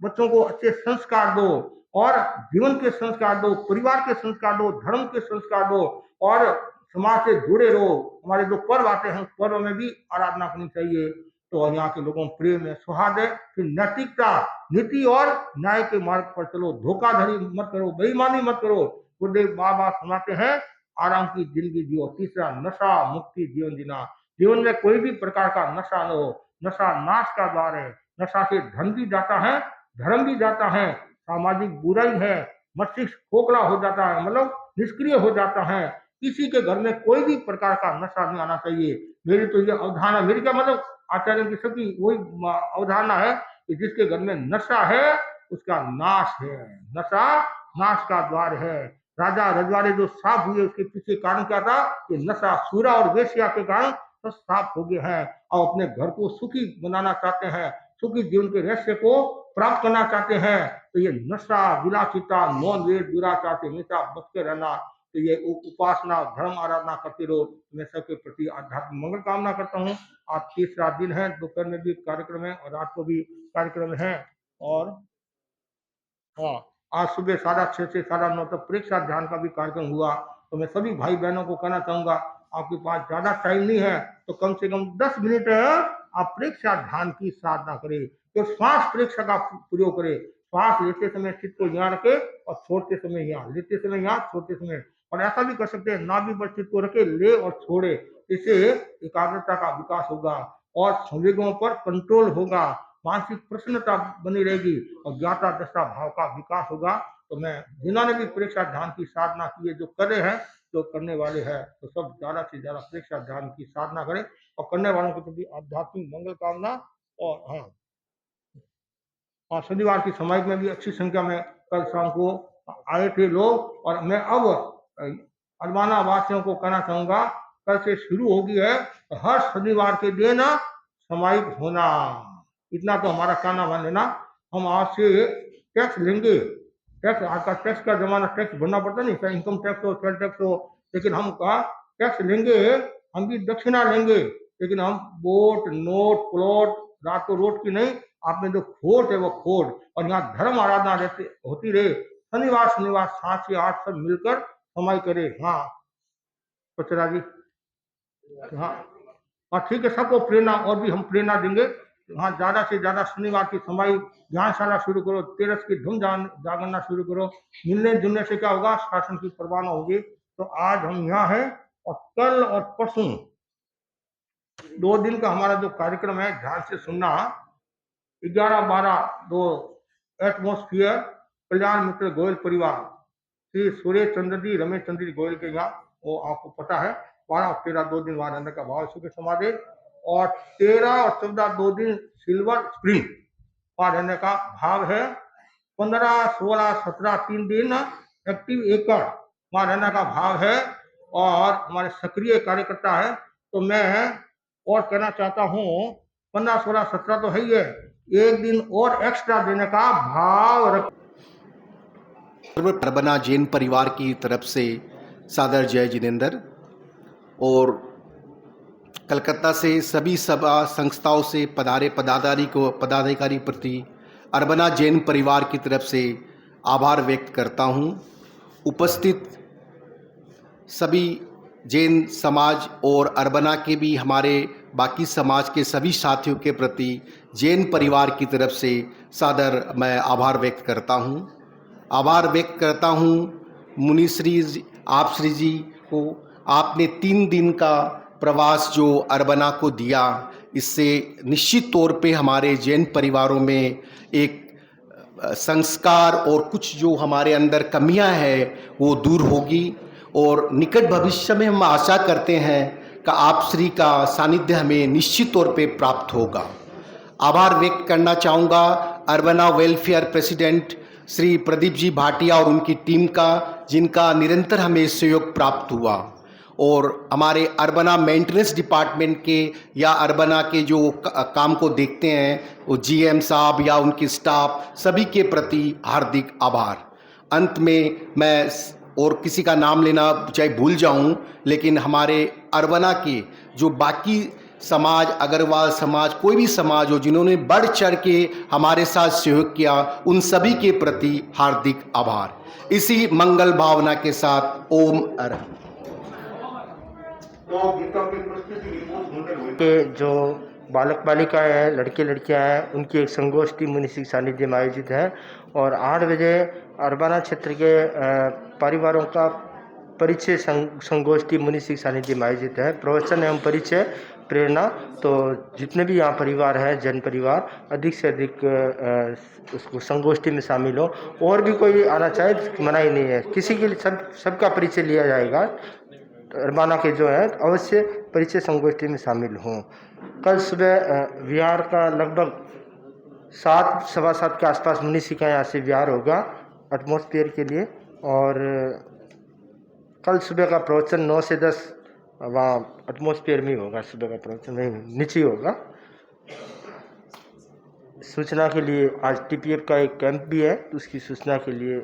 बच्चों को अच्छे संस्कार दो और जीवन के संस्कार दो, परिवार के संस्कार दो, धर्म के संस्कार दो और समाज से जुड़े रहो। हमारे जो पर्व आते हैं पर्व में भी आराधना करनी चाहिए। तो यहाँ के लोगों में प्रेम है, सौहार्द है, फिर नैतिकता, नीति और न्याय के मार्ग पर चलो, धोखाधड़ी मत करो, बेईमानी मत करो। गुरुदेव बाबा सुनाते हैं आराम की जिंदगी जियो। तीसरा, नशा मुक्ति जीवन जीना। जीवन में कोई भी प्रकार का नशा न हो, नशा नाश का द्वार है। नशा से धन भी जाता है, धर्म भी जाता है, सामाजिक बुराई है, मस्तिष्क खोखला हो जाता है, मतलब निष्क्रिय हो जाता है। किसी के घर में कोई भी प्रकार का नशा नहीं आना चाहिए। मेरी तो ये अवधारणा, मेरी क्या मतलब आचार्य की सबकी वही अवधारणा है कि जिसके घर में नशा है उसका नाश है, नशा नाश का द्वार है। राजा रजवाड़े जो साफ हुए उसके पीछे कारण क्या था कि नशा, सूरा और वेश्या के कारण तो साफ हो गए हैं और अपने घर को सुखी बनाना चाहते हैं, सुखी जीवन के रहस्य को प्राप्त करना चाहते हैं। तो ये नशा, विलासिता, मौन वेद, दुराचार से हमेशा बच के रहना। तो ये उपासना, धर्म आराधना करते रहो। मैं सबके प्रति आध्यात्मिक मंगल कामना करता हूँ। आज तीसरा दिन है, दोपहर में भी कार्यक्रम है और रात को भी कार्यक्रम है। और हाँ, आज सुबह 6:30 से 9:30 तक परीक्षा ध्यान का भी कार्यक्रम हुआ। तो मैं सभी भाई बहनों को कहना चाहूंगा, आपके पास ज्यादा टाइम नहीं है तो कम से कम 10 मिनट आप परीक्षा ध्यान की साधना करें। तो श्वास परीक्षा का प्रयोग करें। श्वास लेते समय चित्त को यहाँ रखे और छोड़ते समय यहाँ, लेते समय यहाँ, छोड़ते समय। और ऐसा भी कर सकते हैं, नाभि पर चित्त को रखे, ले और छोड़े। इससे एकाग्रता का विकास होगा और संवेगों पर कंट्रोल होगा, मानसिक प्रसन्नता बनी रहेगी और ज्ञाता दृष्टा भाव का विकास होगा। तो मैं जिन्होंने भी परीक्षा ध्यान की साधना की है, जो कर रहे हैं, जो करने वाले हैं तो सब ज़्यादा से ज़्यादा प्रेक्षा ध्यान की साधना करें और करने वालों के प्रति आध्यात्मिक मंगल कामना। और हाँ, शनिवार की समाज में भी अच्छी संख्या में कल शाम को आए थे लोग। और मैं अब अरबाना वासियों को कहना चाहूँगा, कल से शुरू होगी है हर शनिवार के दिन समाहित होना। इतना तो हमारा कहना मान लेना। हम आज से टैक्स लेंगे, टैक्स आज का टैक्स का जमाना, टैक्स भरना पड़ता नहीं, चाहे इनकम टैक्स हो सेल टैक्स हो, लेकिन हम का टैक्स लेंगे, हम भी दक्षिणा लेंगे, लेकिन हम वोट नोट प्लॉट रातों रोड की नहीं, आप में जो खोट है वो खोट। और यहाँ धर्म आराधना रहती होती रहे, शनिवार 7 से 8 सब मिलकर समाई करे। हाँ पचरा जी, हाँ हाँ ठीक है, सबको प्रेरणा और भी हम प्रेरणा देंगे। हाँ ज़्यादा से ज़्यादा शनिवार की समाई ज्ञानशाला शुरू करो, तेरस की धूम जागरना शुरू करो। मिलने जुलने से क्या होगा, शासन की परवाह होगी। तो आज हम यहाँ हैं और कल और परसों 2 दिन का हमारा जो कार्यक्रम है, ध्यान से सुनना। 11-12 एटमोस्फियर कल्याण मित्र गोयल परिवार श्री सूर्य चंद्र जी रमेश चंद्र जी गोयल के यहाँ, वो आपको पता है। 12 और 13 2 दिन वहां रहने का भाव सुख समाधि, और 13 और 14 2 दिन सिल्वर स्प्रिंग वहां रहने का भाव है। 15, 16, 17 3 दिन एक्टिव एकड़ वहां रहने का भाव है। और हमारे सक्रिय कार्यकर्ता है। तो मैं और कहना चाहता हूँ, 15, 16, 17 तो है ही है, एक दिन और एक्स्ट्रा देने का भाव रख। अरबना जैन परिवार की तरफ से सादर जय जिनेंद्र। और कलकत्ता से सभी सभा संस्थाओं से पधारे पदाधिकारी प्रति अरबना जैन परिवार की तरफ से आभार व्यक्त करता हूँ। उपस्थित सभी जैन समाज और अरबना के भी हमारे बाकी समाज के सभी साथियों के प्रति जैन परिवार की तरफ से सादर मैं आभार व्यक्त करता हूँ। आभार व्यक्त करता हूँ मुनिश्री आप श्री जी को। आपने 3 दिन का प्रवास जो अरबना को दिया, इससे निश्चित तौर पे हमारे जैन परिवारों में एक संस्कार और कुछ जो हमारे अंदर कमियां हैं वो दूर होगी। और निकट भविष्य में हम आशा करते हैं कि आप श्री का सानिध्य हमें निश्चित तौर पे प्राप्त होगा। आभार व्यक्त करना चाहूँगा अरबना वेलफेयर प्रेसिडेंट श्री प्रदीप जी भाटिया और उनकी टीम का, जिनका निरंतर हमें सहयोग प्राप्त हुआ। और हमारे अरबना मेंटेनेंस डिपार्टमेंट के या अरबना के जो काम को देखते हैं, वो जीएम साहब या उनके स्टाफ, सभी के प्रति हार्दिक आभार। अंत में मैं और किसी का नाम लेना चाहे भूल जाऊं, लेकिन हमारे अरबना के जो बाकी समाज, अग्रवाल समाज, कोई भी समाज हो जिन्होंने बढ़ चढ़ के हमारे साथ सहयोग किया, उन सभी के प्रति हार्दिक आभार। इसी मंगल भावना के साथ ओम अरहम। के जो बालक बालिकाएँ हैं, लड़के लड़कियां हैं, उनकी एक संगोष्ठी मुनिश्री सानिध्य में आयोजित है। और 8 बजे अरबना क्षेत्र के परिवारों का परिचय संगोष्ठी मुनिश्री सानिध्य में आयोजित है। प्रवचन एवं परिचय प्रेरणा। तो जितने भी यहाँ परिवार हैं, जन परिवार, अधिक से अधिक उसको संगोष्ठी में शामिल हो। और भी कोई आना चाहे मना ही नहीं है, किसी के लिए सबका परिचय लिया जाएगा। अरबाना के जो है अवश्य परिचय संगोष्ठी में शामिल हों। कल सुबह विहार का लगभग 7, सवा 7 के आसपास मुनिश्री का यहाँ से विहार होगा एटमॉस्फेयर के लिए। और कल सुबह का प्रवचन 9 से 10 वहाँ एटमॉस्फेयर में होगा। सुबह का प्रवचन वहीं नीचे होगा। सूचना के लिए आज टीपीएफ का एक कैंप भी है, तो उसकी सूचना के लिए